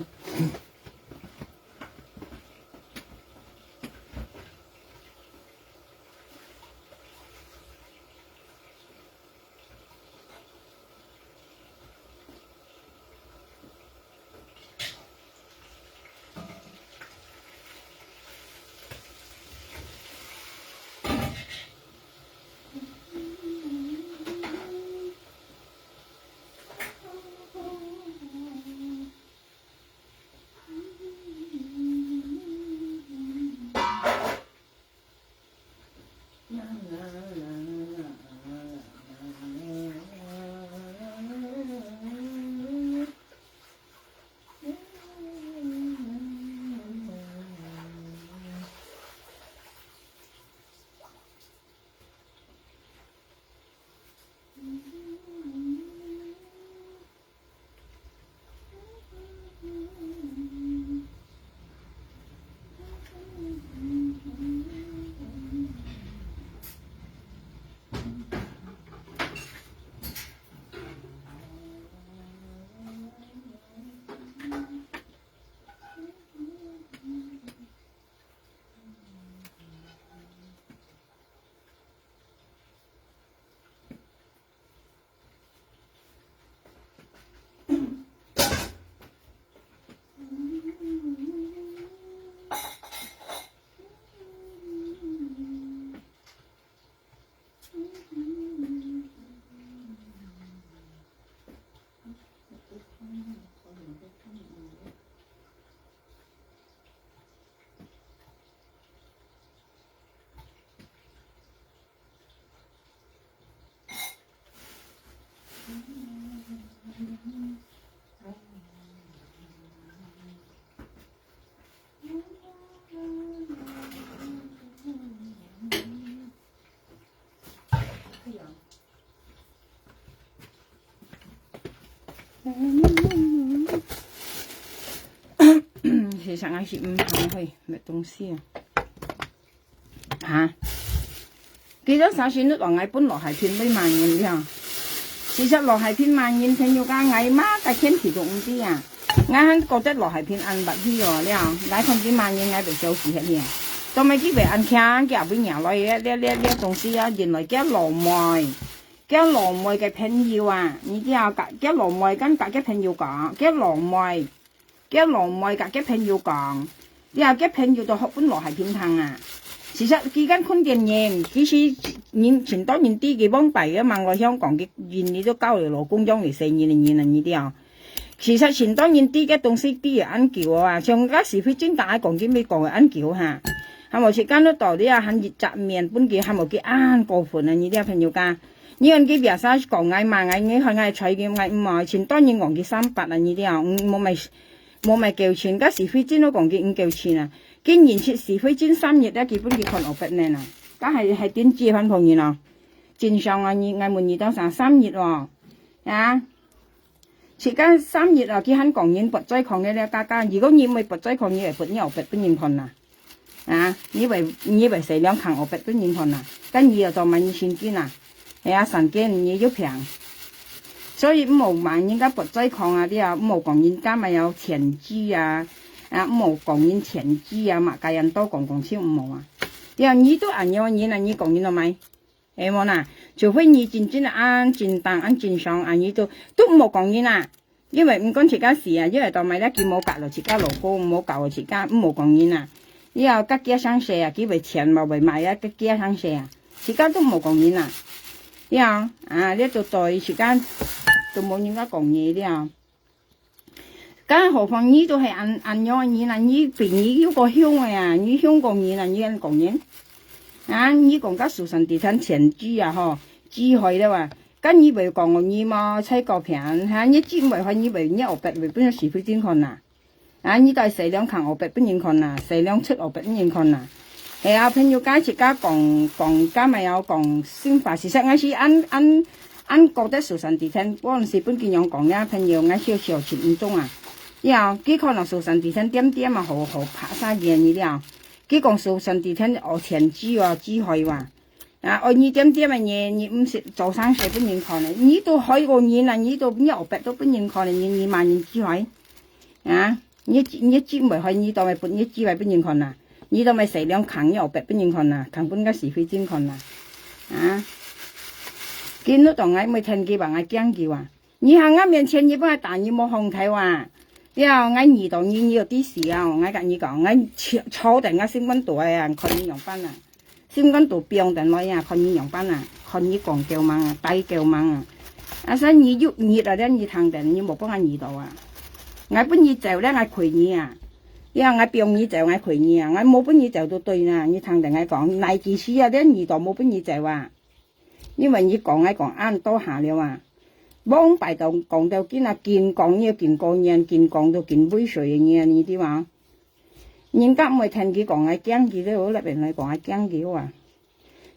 其實我是唔行去咩東西啊？記得首先都話我本來係片mấy萬元啲啊，其實落係片萬元片要加我媽嘅天時仲啲啊，我覺得落係片ăn bạc啲喎，你啊，我看幾萬元我就小事啲啊，都咪幾別ăn強嘅俾nhà來呢東西啊，原來叫羅梅嘅朋友啊，你知啊？叫羅梅跟隔嘅朋友講，叫羅梅隔嘅朋友講，你話嘅朋友就學本來係片堂啊。其實幾間昆電影，其實前多年啲嘅幫幣啊嘛，我香港嘅院你都交嚟勞工將嚟4年呢啲啊。其實前多年啲嘅東西啲嘢啱叫啊，像而家時飛專打講啲美國嘅啱叫嚇，係咪？時間都到啲啊，很熱雜面本嘅係咪嘅啱過分啊？呢啲朋友家，呢樣嘅別曬講嗌嘛嗌你去嗌取嘅嗌唔係前多年講嘅300啊呢啲啊，冇咪叫錢，而家時飛專都講嘅5叫錢啊。竟然設時飛專3日咧，基本嘅看我不呢啦，梗係點知翻朋友咯？正常啊，我們當成3日喎，啊，設間3日啊，佢肯講嘢拔災抗嘅咧家家，如果你未拔災抗，你係拔牛拔不認困啦，啊，以為4兩扛我拔不認困啦，跟住又就問錢堅啦，係啊，神經你要平，所以冇問人家拔災抗啊啲啊，冇講人家咪有田豬啊。啊，冇講緊田雞啊，嘛，家人多講超冇啊。然後你都按樣嘢啦，你講緊到咪？係冇啦，除非你真按正當按正常按你都冇講緊啦。因為唔講自家事啊，因為到咪咧叫冇隔落自家勞工，冇教自家冇講緊啦。然後家家生社啊，幾為錢嘛為賣啊，家家生社啊，自家都冇講緊啦。然後啊，呢度對時間都冇人家講嘢啲更何況呢都係按樣嘢啦，呢邊呢要個香啊，呢香港嘢啦，呢人講嘢，啊呢講家樹上地產前豬啊嗬，豬去啦話，跟以為講我呢嘛砌個平嚇，呢豬為佢以為呢我白為本時飛專看呐，啊呢都係4兩扛我白本認看呐，4兩出我白本認看呐，係啊，朋友家自家講家咪有講先法，事實我是按覺得數神地天嗰陣時本見樣講呀，朋友我少少前5鐘啊，然後佢可能數神地天點點啊，好拍晒嘢你了，佢講數神地天學前知喎知開話，啊我你點點嘅嘢你唔識做生事不認可呢，你都開個年啦，你都你學白都不認可呢，你萬年知開，啊你知唔開你當咪本你知為不認可呐？你都咪食兩扛又白不認看啦，扛本個是非真看啦，啊！見到當我咪聽佢話我驚佢話，你喺我面前你幫我打你冇紅睇話，然後我耳朵你有啲事啊，我跟你講，我坐定我先溫度啊，看你樣班啊，先溫度變定來啊，看你樣班啊，看你講叫猛啊，低叫猛啊，啊所以你喐熱啊，咧你聽定你冇幫我耳朵啊，我本意就咧我陪你啊。因為我病你就我陪你啊，我冇本事就到對啦，你聽定我講，嚟件事啊，啲耳朵冇本事就啊，因為你講啱多下了啊，幫拜到講到見啊見講要見過人，見講到見杯水嘅嘢呢啲話，人家唔會聽佢講，我驚佢都好入邊嚟講，我驚佢啊，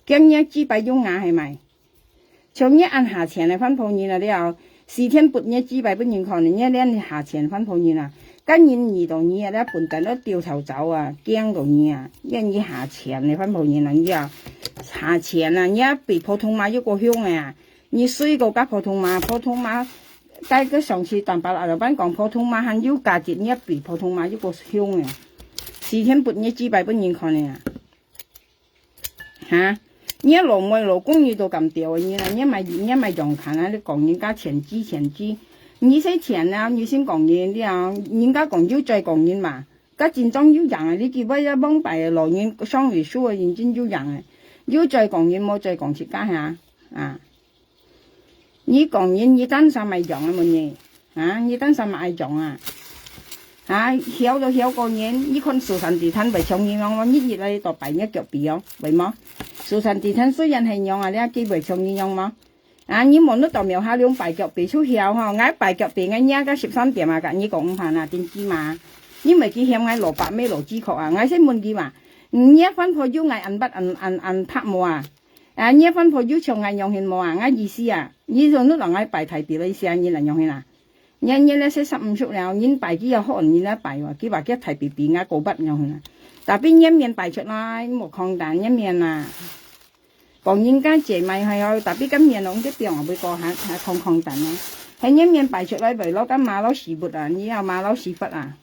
驚一支擺用眼係咪？從一按下錢嚟分鋪你啦，你又4天撥一支擺不認可能一兩下錢分鋪你啦。跟住耳到你啊，咧半頓都掉頭走啊，驚到你啊！因你下錢你分鋪你啦，你啊下錢啊，你一比普通話一個香啊，你衰過加普通話，但係佢上次蛋白老闆講普通話很有價值，你一比普通話一個香啊，4天半一支幣不認可你啊，嚇！你一老公你都咁掉你啦，你咪用ခံ啊，你講人家錢知。你使錢啊，你先講嘢啲啊，人家講要再講嘢嘛，家戰爭要人啊，你見乜一幫幣來年雙月數啊，認真要人啊，要再講嘢冇再講切家下啊，你講嘢你擔心咪用啊冇嘢啊，你擔心咪用啊，啊曉就曉講嘢，你看數神地攤為搶嘢我一日嚟到擺一腳鼻哦，為麼？數神地攤雖然係用啊，你幾為搶嘢用麼？啊！你望到豆苗下兩排腳鼻出曉嗬，挨排腳鼻挨而家13點啊，你講5盤啊，點知嘛？你咪佢向挨蘿蔔咩蘿蔔殼啊？挨先問佢話，一分破腰挨按不按拍冇啊？啊！一分破腰長挨用線冇啊？挨意思啊？你仲都能挨排提別你試下，你能用線啊？你咧識15出了，你排幾有可能你咧排喎？佢話佢提別別挨個筆用線啊？但邊一面排出來冇抗彈一面啊？講人家姐妹係去，特別今年攞啲病會過下抗等啊，喺一面擺出來為攞緊馬騮屎撥啊，你有馬騮屎忽啊，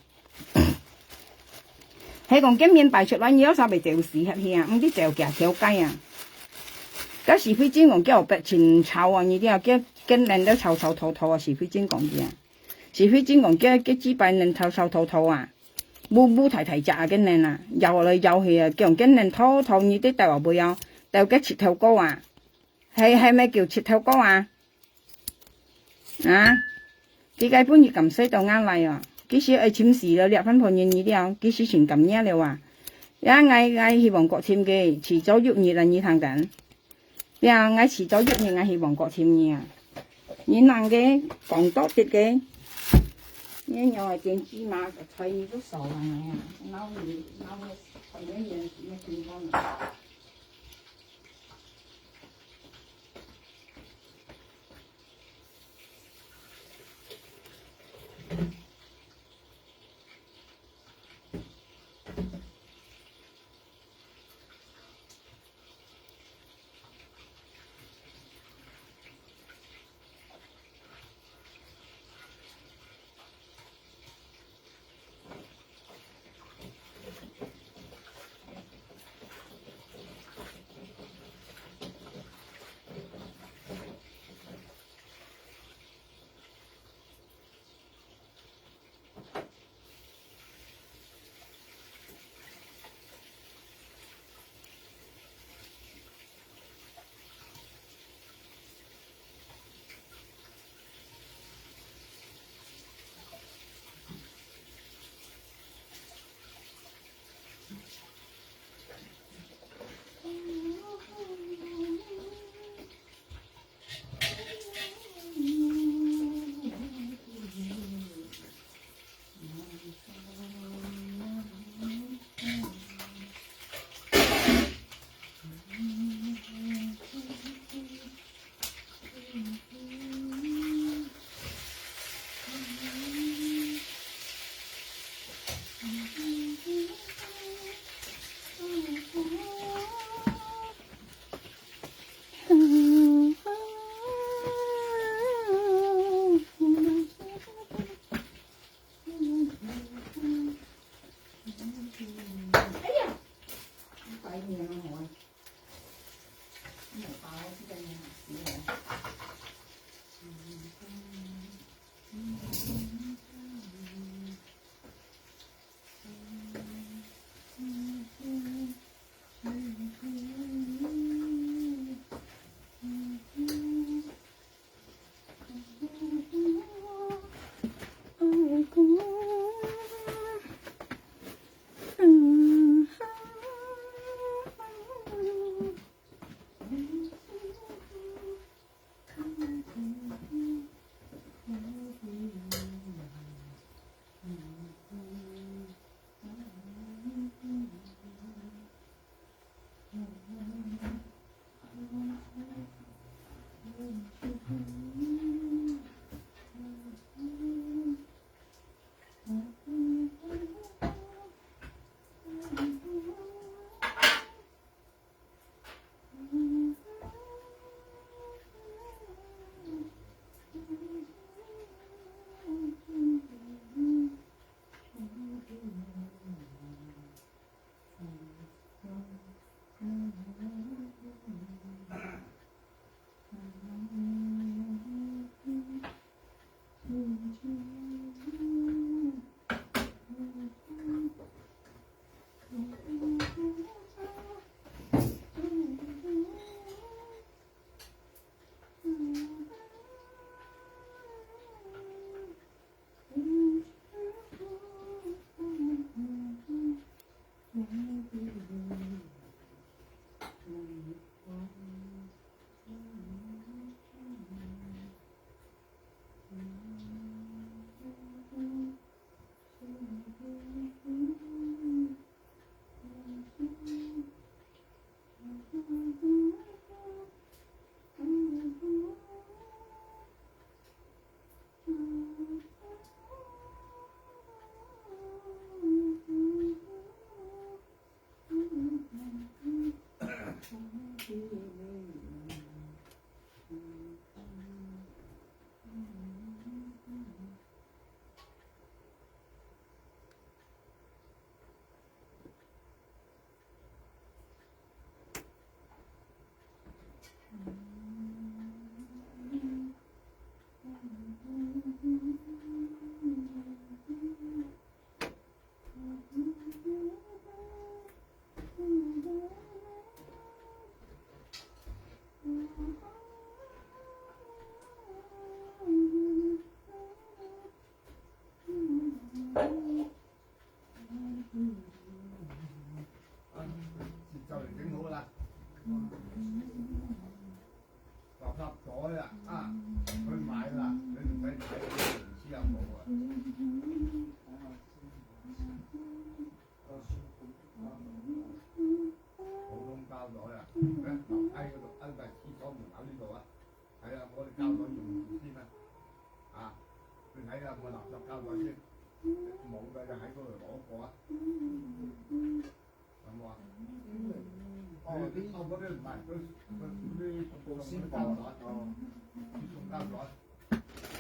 喺講今面擺出來，你有啥咪嚼屎黑氣啊，唔知嚼夾條雞啊，嗰時飛尖講叫白前炒啊，你啲啊叫靚都臭透啊，時飛尖講啲啊，時飛尖講叫支擺靚臭透啊，烏提扎啊，跟靚啊，游嚟游去啊，叫跟靚透你啲大話背有。掉嘅切頭膏啊，係咪叫切頭膏啊？啊，幾解本月咁衰到啱嚟啊？幾時愛簽事了？入翻盤嘢啲啊？幾時全咁嘢了啊？嗌希望國簽嘅，遲早喐熱啊！你睇緊，呀嗌遲早喐熱，嗌希望國簽嘢啊！你能嘅講多啲嘅，你又係見芝麻菜你都傻啦你啊！撈你係一樣咩情況？哎呀，快點啊我，冇爆啲嘅嘢死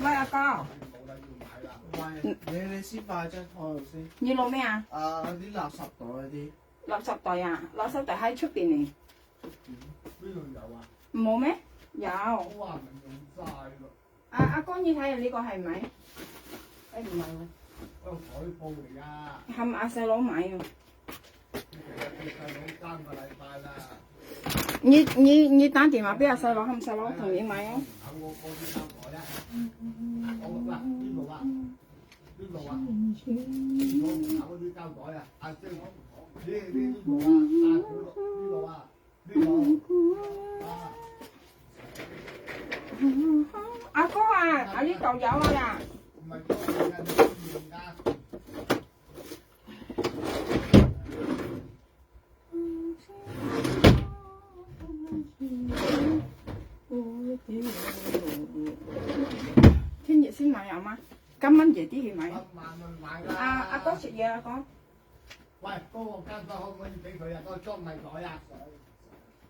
喂阿哥，你先擺喺張台度先。你攞咩啊？啲垃圾袋嗰啲。垃圾袋啊，垃圾袋喺出邊嚟。邊度有啊？冇咩？有。我話唔用晒咯。阿哥，你睇下呢個係咪？誒唔係喎。嗰個海報嚟㗎。係咪阿細佬買啊？你細佬3個禮拜啦。你打電話俾阿細佬，係細佬同你買啊？我啲膠袋啊。我嗱呢度啊，呢度啊，我門口嗰啲膠袋啊，阿姐呢度啊，呢度啊，呢度啊。阿哥啊，呢度有啊呀。唔係多嘅，你都用㗎。聽日先買有嗎？今晚夜啲去買。買啦。阿哥食嘢啊，哥。喂，嗰個膠袋可唔可以俾佢啊？嗰個裝米袋啊？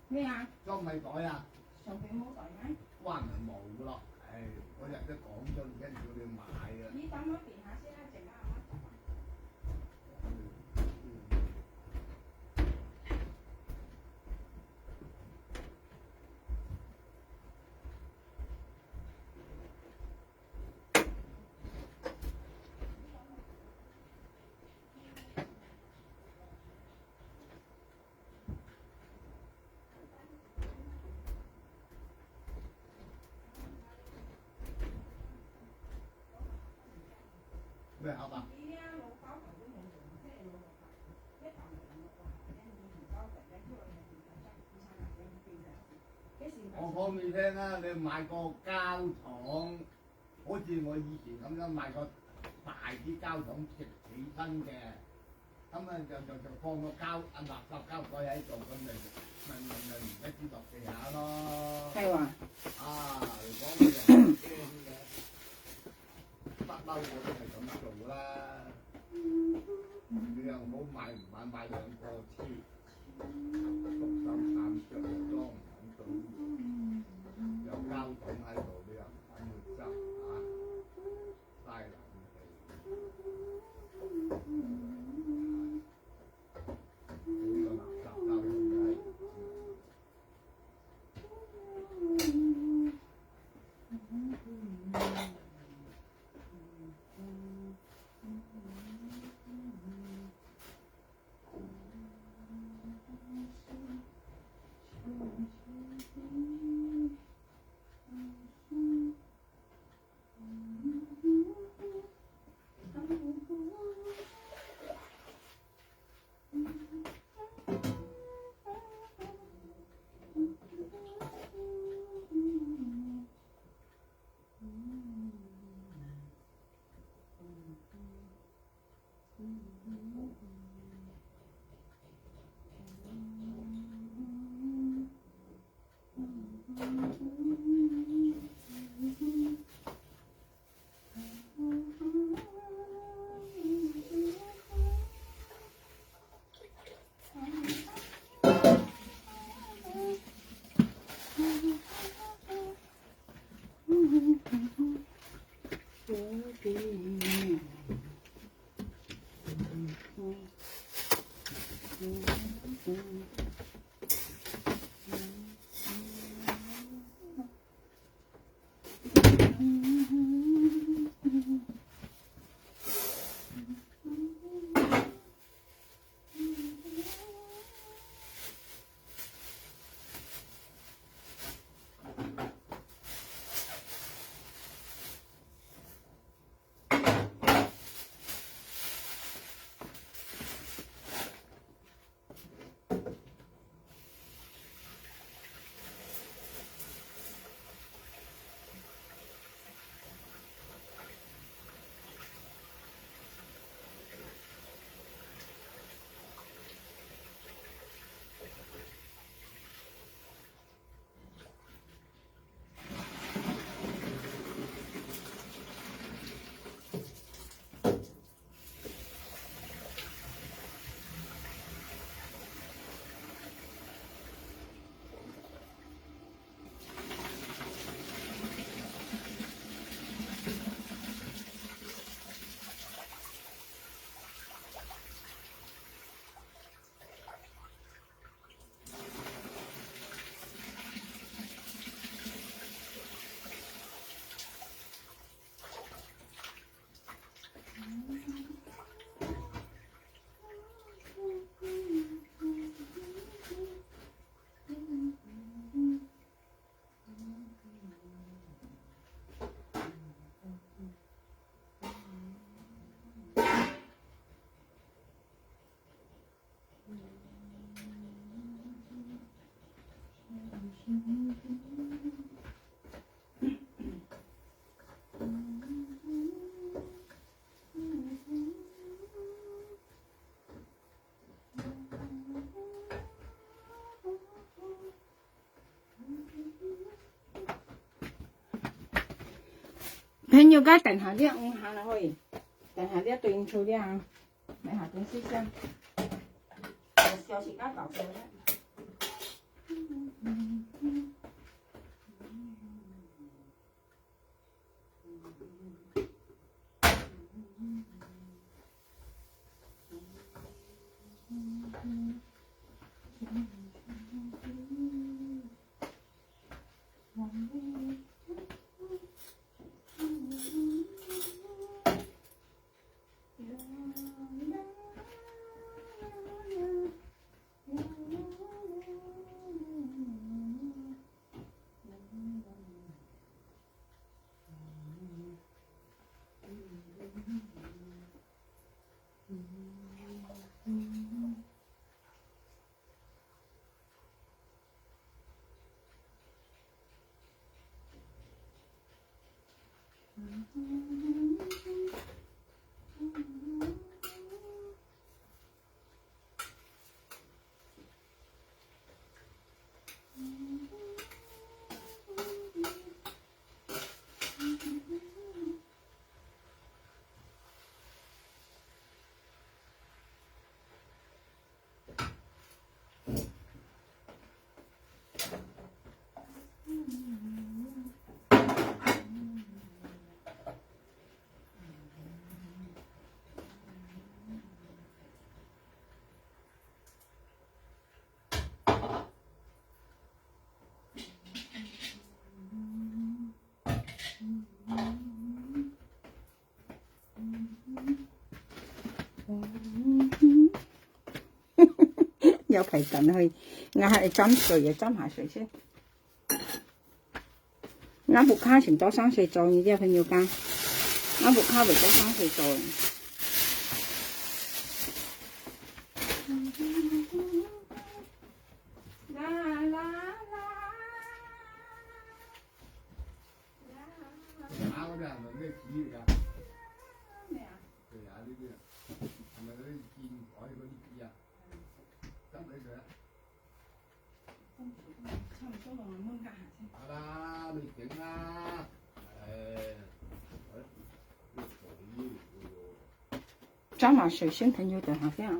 咩啊？裝米袋啊？上邊冇袋咩？哇，咪冇咯！唉，嗰日都講咗，而家叫你買啊。你等我電下先啦，陣間咩係嘛？我講你聽啊，你買個膠廠，好似我以前咁樣買個大啲膠廠直起身嘅，咁啊就放個垃圾膠袋喺度，咁咪唔一啲落地下咯。係話啊，講你又驚嘅，不嬲我都係咁做啦。你又唔好買兩個黐，篤手探腳裝唔到，有膠桶喺度，你又唔肯去執嚇，嘥冷氣。呢個垃圾膠桶係。朋友家等下啲下啦可以，等下啲對應錯啲啊，你下點先先，有時間搞錯咧。有排等去，我係斟水啊，斟下水先。我木卡成多生水做呢啲朋友間，我木卡為多生水做。打嗰啲係咪咩紙嚟㗎？咩啊？對啊，呢啲啊，係咪嗰啲建海嗰啲紙啊？執起佢啊！差唔多落去燜家下先。得啦，你整啦。斟下水先，朋友等下先啊。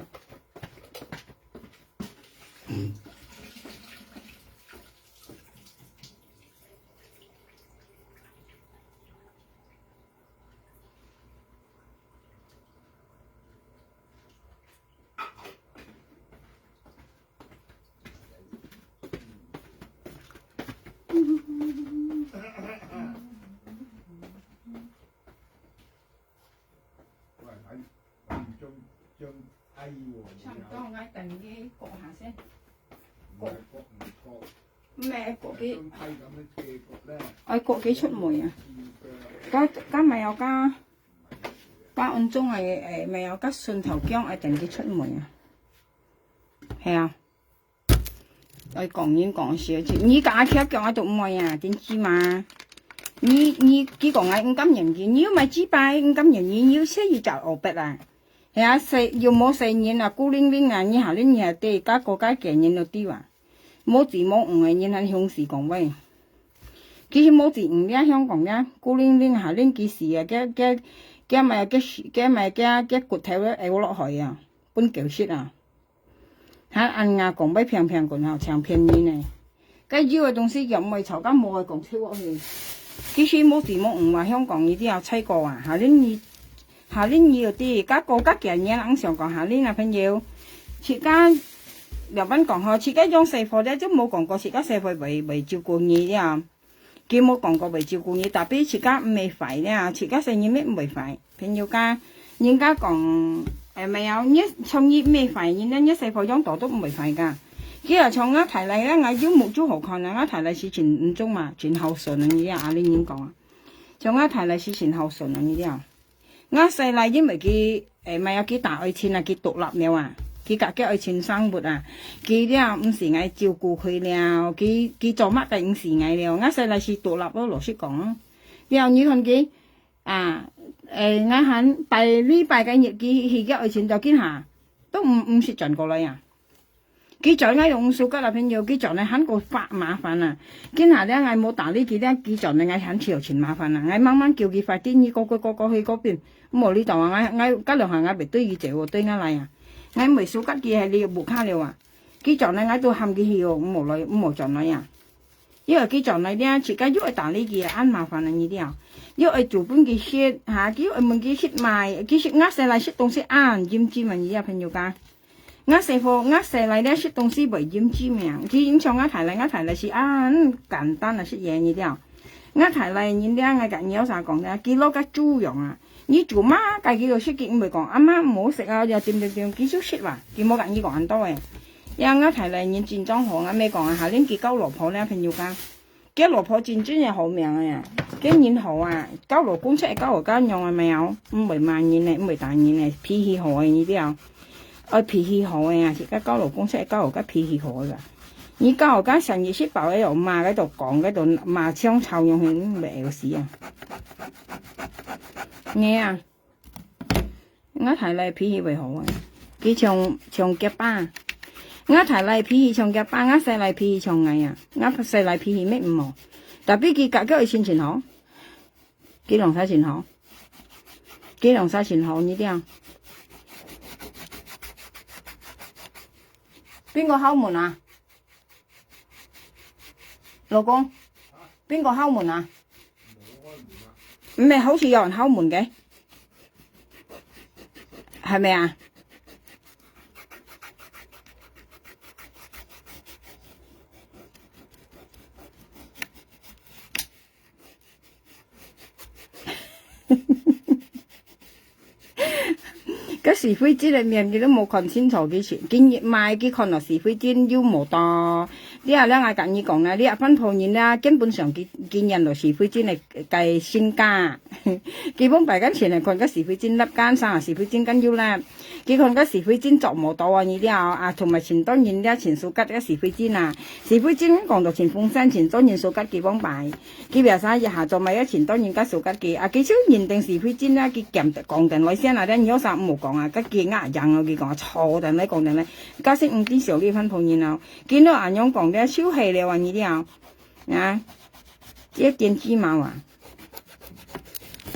差唔多，我等啲焗下先。唔係焗唔焗。咩焗幾？批咁樣嘅焗咧。我焗幾出梅啊？加咪有加按鐘係咪有加蒜頭薑係定啲出梅啊？係啊。我講完講少次，你假劇叫我讀梅啊？點知嘛？你幾個嗌五金人員，你要咪知拜五金人員要寫要就學筆啊？係啊，要冇4年啊，孤零零啊，你下年嘢啲加國家嘅人都啲話，冇字冇誤嘅人喺鄉市講喂，其實冇字誤咧香港咧，孤零零下年幾時啊？嘅骨頭咧咬落去啊，半嚿雪啊，嚇按牙講俾平平棍後長便宜呢，cái要嘅東西又唔係炒家冇去講超落去，其實冇字冇誤話香港呢啲有猜過啊，下年要啲加國家嘅嘢冷上講下年啊朋友，自家又揾講下，自家養細貨咧都冇講過，自家細貨為照顧你啊，佢冇講過為照顧你，特別自家唔係肥咧，自家細嘢咩唔係肥，朋友家人家講咪有一從一咩肥，人家一細貨養大都唔係肥㗎，佢又從我提嚟咧，我要冇做好看啊，我提嚟是前5鐘嘛，前後順啊呢啲啊，你點講啊？從我提嚟是前後順啊呢啲啊。我細嚟因為佢咪有幾大愛錢啊，佢獨立了啊，佢自己愛錢生活啊，佢咧唔是愛照顧佢了，佢做乜嘅唔是愛了。我細嚟是獨立咯，老實講。然後你看佢我喺第拜嘅日佢自己愛錢就見下，都唔是賺過嚟啊。佢在我用數吉啦朋友，佢在你很個發麻煩啊！見下咧，我冇打呢幾咧，佢在你我很條錢麻煩啊！我慢慢叫佢快啲，你個去嗰邊，冇呢度啊！我吉兩下我咪對佢做喎，對我嚟啊！我未數吉嘅係你木卡了啊！佢在你我都喊佢去喎，冇來冇在你啊！因為佢在你咧，自家要去打呢幾啱麻煩啊呢啲啊！要去做本嘅蝕嚇，要去問佢蝕賣，佢蝕呃曬嚟蝕東西啱，知唔知嘛？而家朋友家。我細貨，我細嚟咧食東西為點知名，佢影響我提嚟是簡單啊食嘢呢啲啊，我提嚟人哋我講有啥講咧，佢攞個豬肉啊，你做乜計佢度食嘅唔係講阿媽唔好食啊，又點，佢就食話，佢冇講呢個很多嘅，因為我提嚟人戰爭好我未講啊，下年佢交老婆咧朋友家，佢老婆戰爭又好命啊，佢人好啊，交老公出嚟交老家用係咪有？唔係慢人嚟，唔係大人嚟，脾氣好嘅呢啲啊。脾氣好嘅啊！而家交老公出嚟交老家脾氣好噶，而交老家成日識爆喺度罵喺度講喺度罵槍臭用佢咪有事啊！你啊，我睇嚟脾氣會好啊！佢長腳巴，我睇嚟脾氣長腳巴，我細嚟脾氣長矮啊！我細嚟脾氣咩唔好，特別佢隔咗去前好，佢兩晒前好，佢兩晒前好呢啲啊！邊個敲門啊？老公，邊個敲門啊？唔係好似有人敲門嘅，係咪啊？ cái是非煎裏面佢都冇看清楚嘅錢，見熱賣佢看落是非煎要冇多。啲人咧我跟你講啦，啲日本鋪人啦，基本上佢見人落是非煎嚟計先價，基本大家前嚟看個是非煎粒間生是非煎緊要啦，佢看個是非煎作冇多啊，呢啲啊同埋前當然啲前數吉嘅是非煎啊，是非煎講到前風山前當然數吉幾幫擺，佢譬如啥日下做咪一前當然加數吉嘅，幾少認定是非煎啦，佢夾講定來先啊，啲有啥冇講啊，吉嘅呃人啊，佢講錯定咧講定咧，加息5啲時候呢份鋪然後見到人樣講。燒氣了啊！呢啲啊，一電芝麻啊，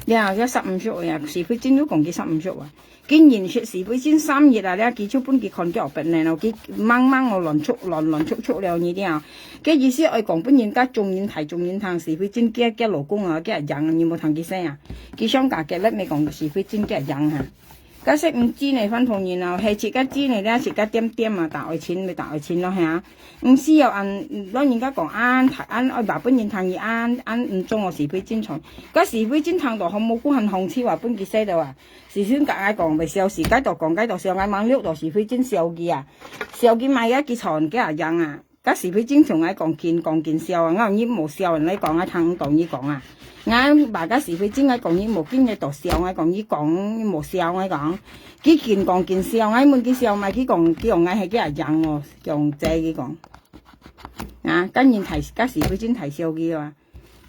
你話一15熟啊，是非煎都講幾15熟啊。竟然說是非煎3日啊，你幾出本佢看幾學病咧，我幾掹我亂促了呢啲啊。嘅意思我講本人家中年睇中年堂是非煎嘅老公啊，嘅人你冇聽幾聲啊？佢想嫁嘅咧未講是非煎嘅人嚇。嗰識唔知你分同然後係切個知你咧，切個點啊，大愛錢咪大愛錢咯係啊！唔知又當然家講按愛爸本人談意按唔中我是非煎廠，嗰是非煎廠度好冇估恨紅超話本結西度啊！時先隔嗌講咪笑時街度講街度笑嗌猛碌度是非煎笑嘅啊！笑嘅買一結床嘅人啊！嗰是非煎從嗌講見笑啊！啱依冇笑人嚟講嗌聽講依講啊！啱大家是非煎嗌講依冇經嘅度笑嗌講依講冇笑嗌講，幾件講件笑嗌滿幾笑咪幾講嗌係幾人喎，用借幾講啊！跟住提嗰是非煎提笑嘅話，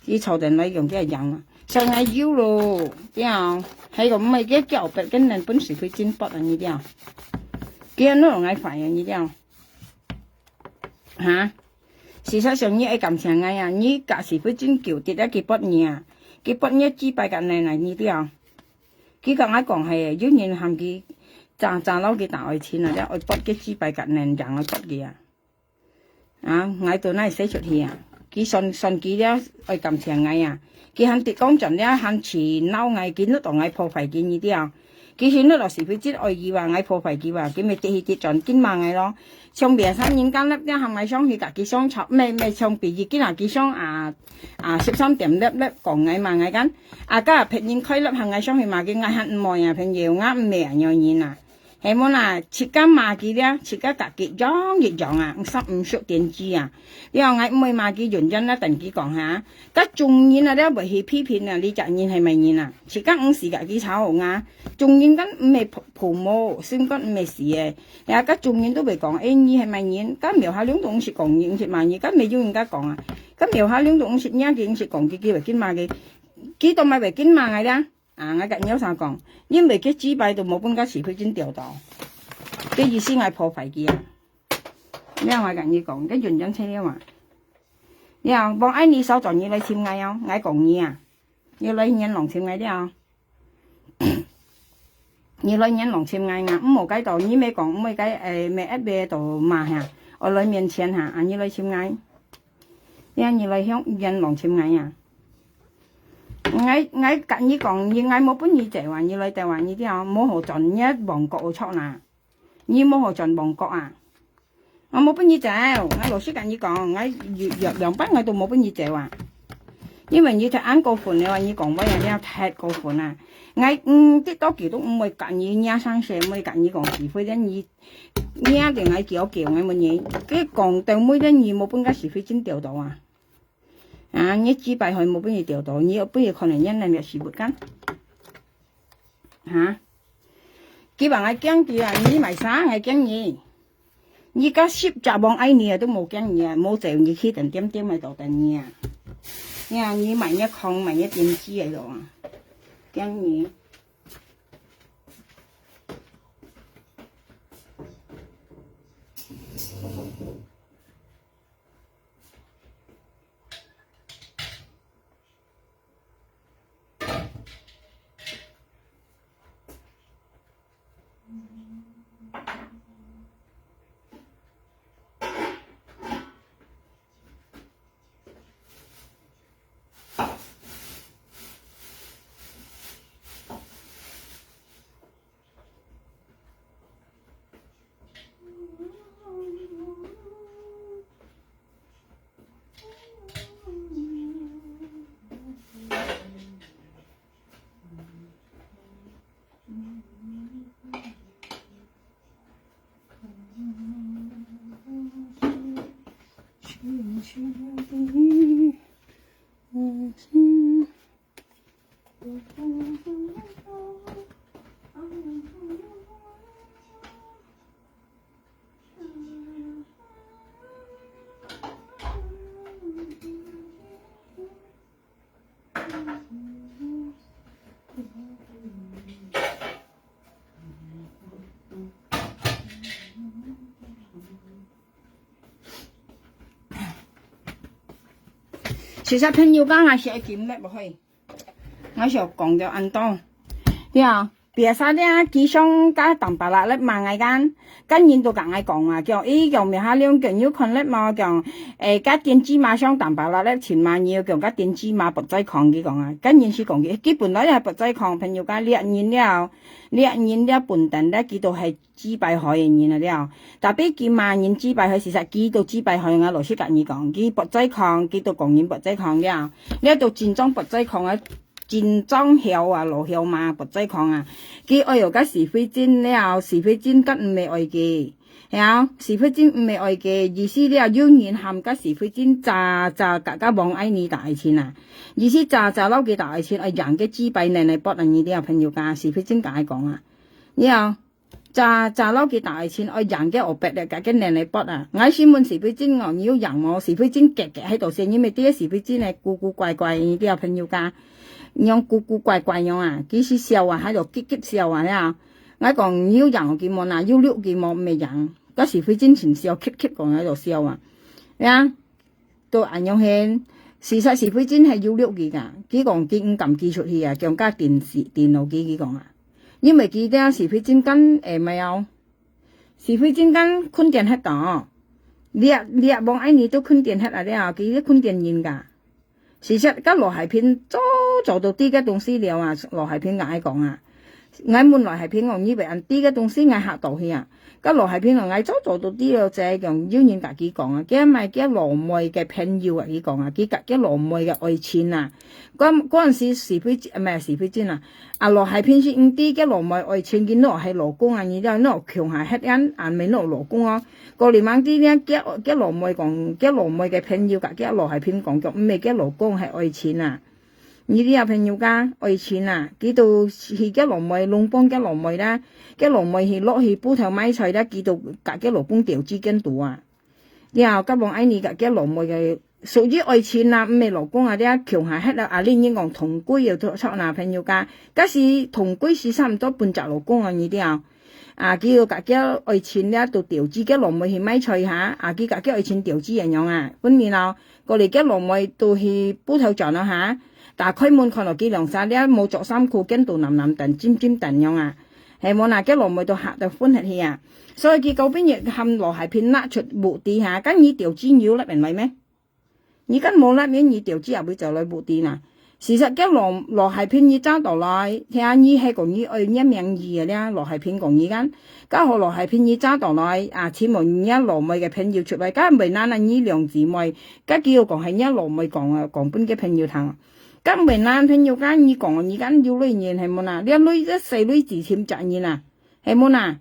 啲坐定嚟用幾人啊！上嗌腰咯，啲啊係咁咪幾腳白跟人本是非煎筆啊呢啲啊，幾人都用嗌煩啊呢啲啊嚇！事實上呢，愛感情嘅啊，呢隔是非煎橋跌得幾筆嘢啊，幾筆嘢支幣緊嚟呢啲啊，幾個嗌講係要人行佢賺撈幾大愛錢啊，啲愛筆嘅支幣緊嚟人愛筆嘅啊，嗌到那寫出去啊，佢信佢咧愛感情嘅啊，佢肯跌講盡咧肯錢撈嗌見到當嗌破費嘅呢啲啊。佢顯得落是非煎愛意話嗌破費嘅話，佢咪跌盡見嘛嗌咯。上邊3年間粒啲係咪想去隔幾雙插咩上邊已經係幾雙13點粒講嗌嘛嗌緊，家下平年開粒係嗌想去嘛嘅嗌肯唔愛啊，平搖啱咩人有現啊。係冇啦，切間馬記咧，切間隔幾張熱樣啊，15熟電子啊，你話嗌唔會馬記原因咧，等佢講下。咁仲然啊，咧維係批評啊，你責任係咪然啊？切間50隔幾炒紅啊，仲然緊唔係蒲毛，先緊唔係事嘅。你話咁仲然都未講，你係咪然？咁描下2到50講50萬嘢，咁未要人家講啊？咁描下2到50嘢嘅50講幾為堅馬嘅，幾多咪為堅馬嘅啦？我近有啥講，因為佢紙幣度冇半家是非煎掉到，嘅意思係破費嘅啊。你話我近要講，跟原因車呢話，你話幫你手狀要嚟簽嗌啊，嗌講嘢啊，要嚟人lòng簽嗌啲啊，要嚟人lòng簽嗌啊，冇計到你咩講，冇計咩一邊度嘛嚇，我嚟面前嚇，要嚟簽嗌，要嚟向人lòng簽嗌啊。我近呢講，我冇本意就話要嚟就話呢啲啊，冇何盡一旺角出嗱，你冇何盡旺角啊？我冇本意就，我老師近呢講，我兩班我都冇本意就話，因為你睇啱個款，你話你講乜嘢你有睇個款啊？我啲多幾都唔會近呢廿三歲，唔會近呢講是非，因你一定係叫我乜嘢，佢講到每一年冇半家是非先掉到啊！你紙幣佢冇俾你掉到，你有俾你可能因兩日時活緊嚇。佢話我驚住啊，你咪生係驚你，而家攝集望愛你啊都冇驚你啊，冇就你去定點喺度等你啊。你話你萬一抗萬一點知喺度啊，驚你。其實朋友講係寫劍叻唔去，我想講咗安多，呀，別晒啲機上加淡白啦，咧嘛嗌間，跟住都講嗌講啊，叫叫咩下兩件要看咧嘛，叫加電子碼上淡白啦咧，前晚要叫加電子碼不再抗嘅講啊，跟住是講嘅，基本都係不再抗，朋友講2年了半定咧，佢都係資幣海嘅人了，特別佢萬年資幣海事實佢都資幣海我老師跟你講，佢不再抗，佢都講完不再抗了，呢度戰爭不再抗啊！戰爭曉啊，羅曉嘛，不再抗啊！佢愛又個是非戰了，是非戰跟唔係愛嘅，係啊，是非戰唔係愛嘅，意思了要言含個是非戰炸格格往愛你大錢啊！意思炸撈幾大錢，係人嘅資幣嚟嚟搏人呢啲朋友㗎，是非戰解講啊！然後炸撈幾大錢，係人嘅惡白嚟格嘅嚟嚟搏啊！我先問是非戰我要人我是非戰夾喺度先，因為啲是非戰係古古怪怪呢啲朋友㗎。樣古古怪怪樣啊！幾時笑啊？喺度激笑啊！呀！我講要人我見望啊，要碌見望未人，嗰時佢之前笑激講喺度笑啊！呀！到暗樣輕，事實是佢真係要碌嘅㗎，佢講佢唔撳寄出去啊，強加電腦機佢講啊，因為佢啲是佢真跟咪有，是佢真跟坤電hết đó，你幫愛你都坤電hết啊！啲啊，佢啲坤電現㗎。事實個羅海片做到啲嘅東西了啊，羅海片嗌講啊，嗌滿羅海片我以為人啲嘅東西嗌嚇到去啊，個羅海片我嗌做到啲了就係講要人家己講啊，佢咪嘅羅妹嘅朋友啊，佢講啊，佢嘅羅妹嘅愛情啊，嗰陣時是非唔係是非戰啊，啊羅海片是唔啲嘅羅妹愛情，見到係老公啊，而家攞強下黑人啊，咪攞老公啊。過年晚啲咧，嘅羅妹講，嘅羅妹嘅朋友噶，嘅羅係偏講嘅，唔係嘅老公係愛錢啊！呢啲有朋友噶愛錢啊，佢到係嘅羅妹，龍幫嘅羅妹啦，嘅羅妹係落去煲頭買菜啦，佢到隔嘅老公調資跟度啊！然後急忙嗌你隔嘅羅妹嘅屬於愛錢啊，唔係老公啊啲強下黑啦，啊呢啲講同居又出嗱朋友噶，嗰時同居是差唔多半隻老公啊呢啲啊！啊！佢要隔嘅愛錢咧，到調資嘅羅妹去買菜下，啊！佢隔嘅愛錢調資人樣啊，本面後過嚟嘅羅妹到去煲頭撞啦嚇，但係開門看到幾涼晒咧，冇着衫褲，跟到腍腍燉尖尖燉樣啊，係冇嗱嘅羅妹到嚇到歡喜氣啊，所以佢嗰邊亦冚羅係片甩出木地下，跟住調資要甩人嚟咩？而家冇甩面，而調資入去就嚟木地啦。事實嘅羅係片而揸到來，聽下依係講依愛一名義嘅咧，羅係片講依間，家下羅係片而揸到來，啊，似無依一羅妹嘅朋友出嚟，家唔係嗱嗱依兩姊妹，家叫講係一羅妹講啊，講本嘅朋友聽，家唔係嗱朋友間依講依間要女人係冇嗱，呢女一細女自簽責任啊，係冇嗱，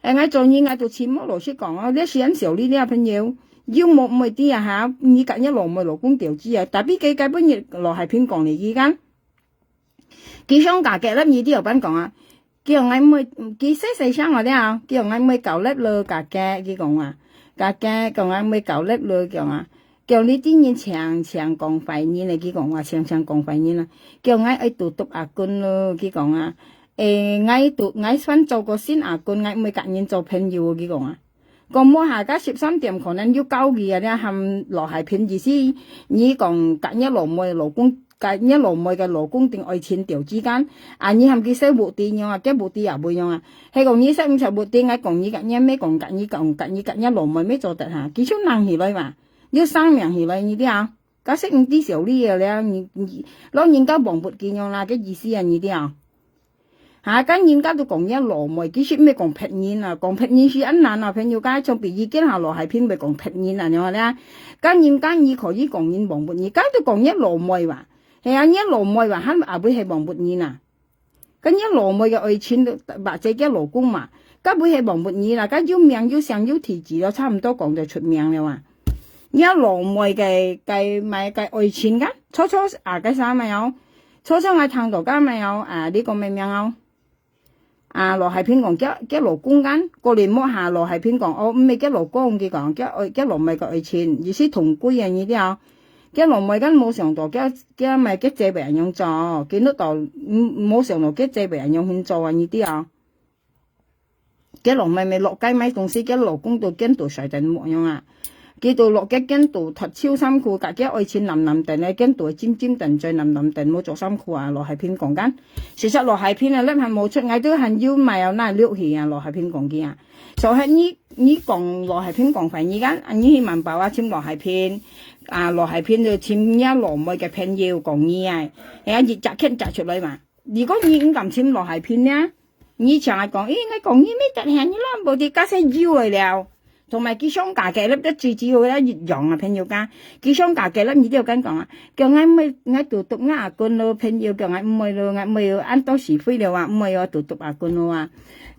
係我做依我做簽乜羅叔講啊，呢時陣時候呢啲朋友。要冇唔係啲啊嚇，你隔一羅妹老公調資啊，但係幾本嘢羅係偏講嚟依間，幾雙價嘅咧，呢啲又品講啊，叫我妹幾細聲我啲啊，叫我妹舊叻咯價嘅，佢講啊，價嘅叫我妹舊叻咯叫啊，叫你啲嘢長講快嘢嚟，佢講話長講快嘢啦，叫我愛讀阿官咯，佢講啊，我想做個新阿官，我妹隔年做朋友，佢講啊。個摸下家13點可能要交嘅咧，含羅係片意思，你講隔一羅妹老公，隔一羅妹嘅老公定愛錢調之間，啊你含佢識活啲樣啊，嘅活啲又會樣啊，係講你識唔識活啲，我講你隔一咩講隔一羅妹咩做得嚇，幾少難起來嘛，要生命起來呢啲啊，家識唔啲時候呢嘢咧，你攞人家黃活嘅樣啦嘅意思啊呢啲啊。嚇！跟人家都講一羅妹，幾時咩講劈面啊？講劈面是一難啊！朋友家從別意見下羅係偏咪講劈面啊？你話咧？跟人家以可以講人黃活而家都講一羅妹話，係啊！一羅妹話肯阿妹係黃活兒啊！跟一羅妹嘅愛錢或者嘅老公嘛，根本係黃活兒啦！家要命要上要提字咯，差唔多講就出名啦話。一羅梅嘅咪嘅愛情噶，初嘅啥咪有，初我聽到家咪有呢個咩名啊？羅係偏講嘅羅公間，過年摸下羅係偏講，我唔係嘅羅公嘅講，嘅羅梅嘅愛情，意思同歸啊呢啲啊，嘅羅梅間冇上到嘅咪嘅借俾人用做，見到到冇上到嘅借俾人用去做啊呢啲啊。cái lò mày lọ cái mấy đồng sĩ cái lò cũng đồ kiến đồ sài tiền mọi nhung cái đồ lọ cái kiến đồ thật chiêu sam khu cả cái oi chín nằm tiền này kiến đồ chim tiền chơi nằm tiền mua chỗ sam khu lò hai pin còn gan sự thật lò hai pin là lớp hàng một chút ngày thứ hàng yêu mày ở này liệu hì lò hai pin còn kia sau hết ní còn lò hai pin còn phải ní gan anh ní mình bảo chim lò hai pin lò hai pin rồi chim nhá lò mấy cái pin yêu còn ní ai gì chặt khen chặt出嚟嘛如果你唔敢chim lò hai pin nhá你常係講，我講呢咩特係你攞部啲家些腰嚟了，同埋佢想價嘅粒得最主要咧越洋啊朋友家，佢想價嘅粒你都要跟講啊，叫我咪我讀阿官咯，朋友叫我唔係咯，我唔係按到時飛了話，唔係我讀阿官咯啊，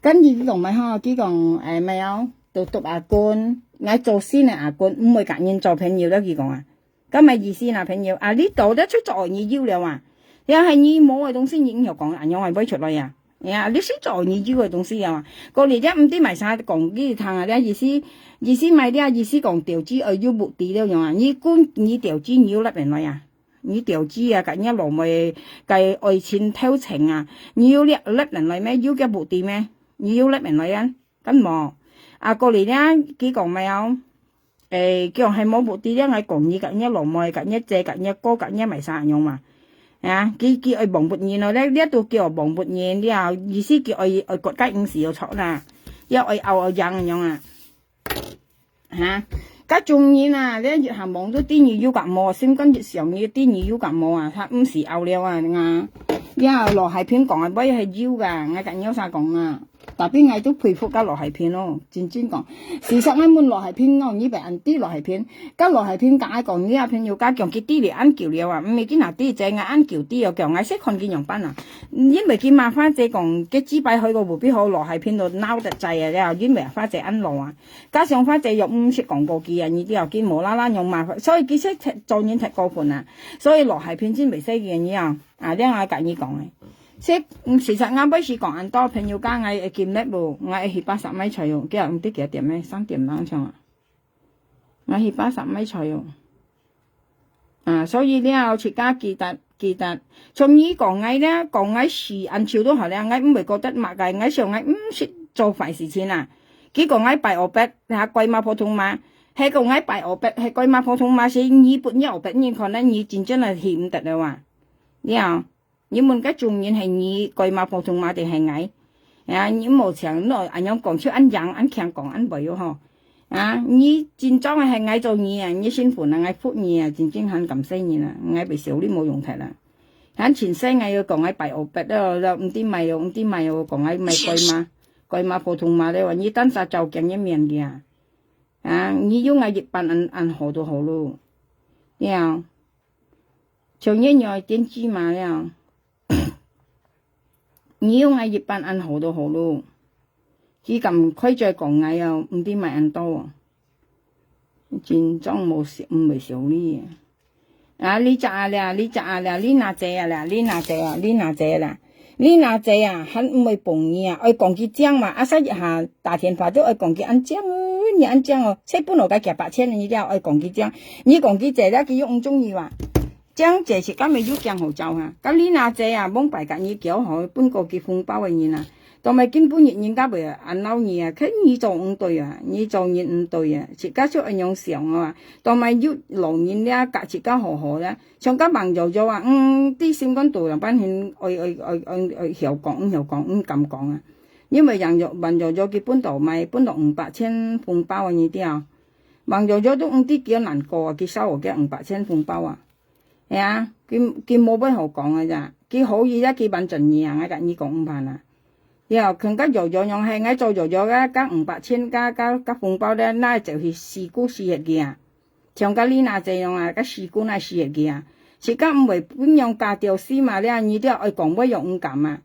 跟住同埋嚇佢講咪有讀阿官，我做先係阿官，唔係夾硬做朋友啦佢講啊，咁咪意思啦朋友呢度得出做你腰了啊，又係你冇嘅東西影響講人樣係飛出來啊。你識做你要嘅東西啊嘛，過嚟啫唔知咪晒講啲聽啊啲意思咪啲意思講調子要目的了樣啊，你調子你要甩人來啊，你調子啊，咁一路咪計愛情偷情啊，你要甩人來咩？要嘅目的咩？你要甩人來啊？咁冇過嚟咧，佢講咪有叫係冇目的咧，係講你咁一路咪咁一借咁一歌咁一咪晒樣嘛。佢愛忘不言咯，呢一度叫忘不言，呢後意思叫愛國家影視要錯啦，要愛拗樣啊，家仲然啊，呢越行望到啲嘢要夾冇，先跟住上要啲嘢要夾冇啊，他唔時拗了啊，然後羅係片講係乜嘢係腰噶，我近腰晒講啊。特別我都佩服加羅係片咯，真講。事實我們羅係片我呢邊人啲羅係片，加羅係片解講呢一片要加強佢啲嚟按橋了啊，唔係見下啲隻我按橋啲又強，我識看見樣班啊，因為見麻花姐講嘅支擺去個湖邊好羅係片度撈得滯啊，然後因為花姐按路啊，加上花姐又唔識講過句啊，呢啲又見無啦啦用麻花，所以佢識做嘢踢過盤啊，所以羅係片先未識嘅嘢啊，呢我介意講嘅。事實啱開始講人多朋友家我見叻喎，我去80米菜喎，今日唔知幾多點咧，3點兩場啊，我去80米菜喎，所以呢我自家記得，從呢講我咧，講我時按照都係咧，我唔係覺得默嘅，我上我唔識做壞事情啊，佢講我拜我筆係貴馬普通馬，係講我拜我筆係貴馬普通馬是你本有筆你可能你真正係欠得嘅話，呢你們個重點係你貴馬普通馬定係矮你冇強咯，人樣講出按樣按強講按背嗬，你真裝係矮做你啊，你辛苦啊，矮福你啊，真正很感謝你啦，矮被少啲冇用題啦，喺前世矮要講矮拜我筆咯，唔知咪又講矮咪貴馬普通馬咧話你單殺就鏡一面嘅你要矮熱扮按好都好咯，呀，從一樣點知嘛呀？你要嗌葉班按好都好咯，佢咁規矩講嗌又唔知咪按多，真裝冇少唔係少呢你摘啊啦，你拿借啊啦，你拿借啊，很唔會碰你啊，愛講佢講嘛，阿生一下打電話都愛講佢按講你按講哦，即本來嘅夾8,000你都愛講佢講，你講佢借咧佢又唔中意話。將這次今日要講好做嚇，咁呢那隻幫大家你叫好，搬個結紅包嘅人啊，同埋根本人家咪按撈你啊，佢你做唔對啊，你做人唔對啊，自家出按樣上啊，同埋要老人咧，隔自家好好咧，上家朋友就話啲先講道人班勸愛曉講唔敢講啊，因為人肉朋友咗佢搬到500,000紅包啊呢啲啊，朋友咗都唔知幾難過啊，佢收我嘅500,000紅包啊。佢冇乜好講嘅咋，佢好意咧，佢辦盡嘢啊，我隔你講唔辦啦。然後更加做咗樣係，我做咗嘅加500,000加紅包咧，那就是事故事嘅啊。像家呢那這樣啊，個事故那事嘅啊，自家唔係本樣嫁掉絲嘛咧，你都愛講乜樣唔敢啊？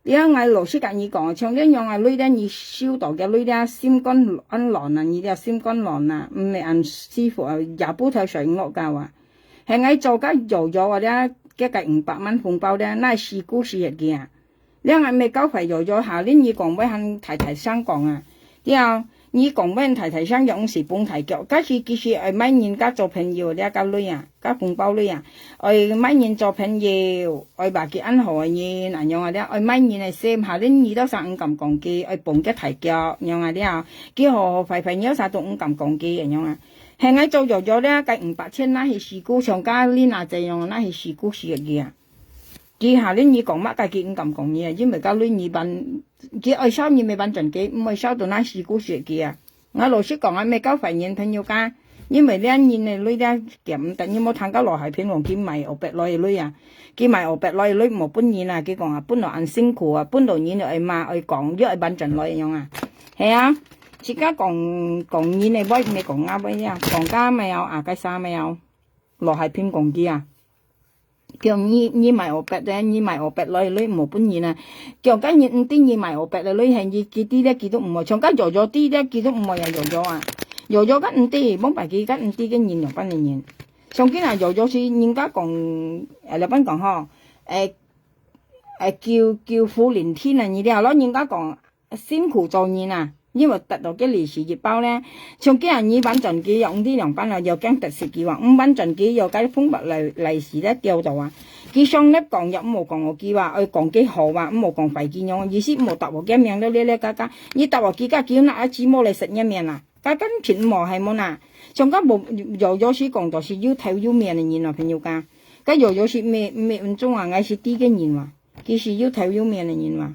啲我老師跟你講，像啲樣啊，女啲你燒到嘅女啲心肝按爛啊，你啲心肝爛啊，唔係按師傅啊，廿煲頭水落㗎話，係我做緊做咗或者嘅500蚊紅包咧，那係事故事日嘅啊，你係未交費做咗下年你講俾肯提聲講啊，啲啊。你講俾人提聲有時半提腳，假使其實係每年家做朋友，你家女啊，家紅包女啊，係每年做朋友，係把佢安好嘅嘢，嗱樣啊啲，係每年係先下年2到3咁講嘅，係半嘅提腳，樣啊啲啊，幾何快快有3到5咁講嘅樣啊，係我做咗咧，計500千那係事故上家呢嗱這樣，那係事故事嘅啊。佢下年你講乜嘅佢咁講嘢，因為家女二班，佢愛收你未班盡嘅，唔係收到那事故事嘅啊。我老師講啊，未交費人朋友家，因為呢年嘅女咧鹹，但係冇睇到羅海片王佢賣500來女啊，佢賣500來女冇搬現啊，佢講啊搬落按辛苦啊，搬到現就係罵愛講，因為班盡來樣啊，係啊，自家講現嘅威未講啱威啊，講家咪有阿雞沙咪有，羅海片講啲啊。叫你賣500咧，你賣500來女冇搬現啊！叫緊你5啲你賣500嘅女係你幾啲咧，幾都唔會，從家做咗啲咧，幾都唔會又做咗啊！做咗緊5啲，幫白幾緊5啲嘅現用翻嚟現。上幾日做咗次，人家講日本講嗬，叫苦連天啊！你哋咯，人家講辛苦做現啊！因為達到嘅利是熱包咧，上幾日2班盡幾用啲2班啊，又驚特食嘅話5班盡幾又計封筆利是咧掉到啊！佢上咧講又冇講我幾話，講幾好話，冇講廢幾樣，意思冇答我嘅名都咧家，你答我幾家叫那一支冇嚟食一面啊！家跟錢冇係冇嗱，上家冇有時講到是要頭要面嘅人啊朋友家，家有時咩唔中啊，我是啲嘅人話，佢是要頭要面嘅人話，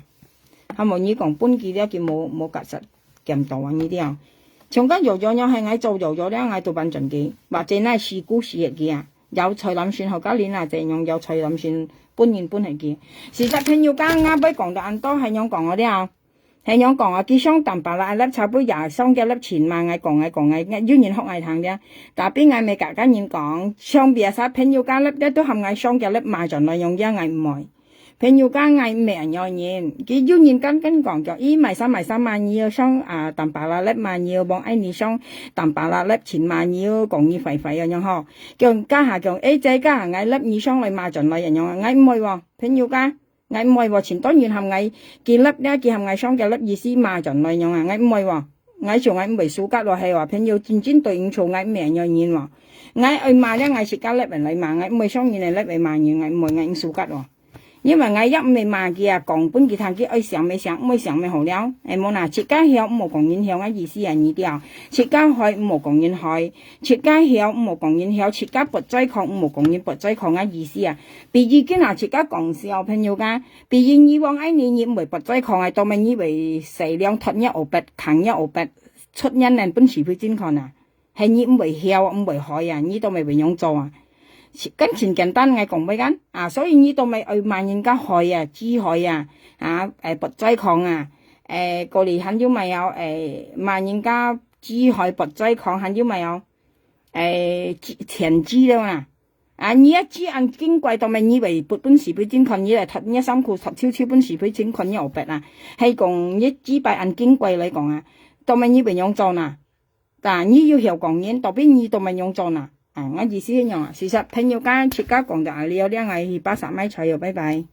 係冇你講搬幾咧佢冇夾實。咁多啊呢啲啊，從家做咗係我做咗咧，我做班盡嘅，或者咧事故事日嘅啊，有菜諗算後家年啊，這樣有菜諗算搬去嘅。事實朋友家啱俾講到咁多係樣講嗰啲啊，係樣講啊，佢雙蛋白啦，粒炒杯廿雙嘅粒錢嘛，我講要人學藝堂嘅，但邊我未夾緊人講，上邊曬朋友家粒咧都係我雙嘅粒賣盡來用嘅，我唔賣。朋友家嗌咩人有錢，佢要人跟講叫，咦賣3萬要雙蛋白啦粒萬要幫愛你雙蛋白啦粒錢萬要講你肥咁樣嗬，叫家下叫仔家下嗌粒2雙嚟賣盡嚟人樣啊，嗌唔係喎，朋友家嗌唔係喎，前當然係嗌幾粒咧，幾係嗌雙嘅粒意思賣盡嚟樣啊，嗌唔係喎，嗌做嗌唔係數格落係話朋友戰對應錯嗌咩人有錢喎，嗌愛賣咧嗌食家粒人嚟賣，嗌唔係雙嘢嚟粒嚟賣嘢，嗌唔係嗌數格喎。因為我一未賣嘅啊，講本佢睇佢愛上未上，唔會上咪好了。冇嗱，切家曉冇講影響嘅意思係呢啲啊，切家開冇講影開，切家曉冇講影響，切家不追抗冇講影不追抗嘅意思啊。畢竟佢嗱切家講笑朋友家，畢竟以往一年唔會不追抗係，當咪以為細量突一奧白，扛一奧白，出一年本事會真看啊，係你唔會曉唔會開啊，你都未會樣做啊。跟前簡單嘅講俾緊啊，所以呢度咪去萬人家害啊，支害啊，不追抗啊，過嚟很少咪有萬人家支害不追抗，很少咪有前支啦嘛，你一支按經貴到咪以為本時俾真群，以嚟突一衫褲突超本時俾真群又白啊，係講一支幣按經貴嚟講啊，到咪以為樣做嗱，但你要曉講嘢，到邊你到咪樣做嗱。我意思一樣啊，事實朋友間切家講就係你有啲係80米菜喎，拜拜。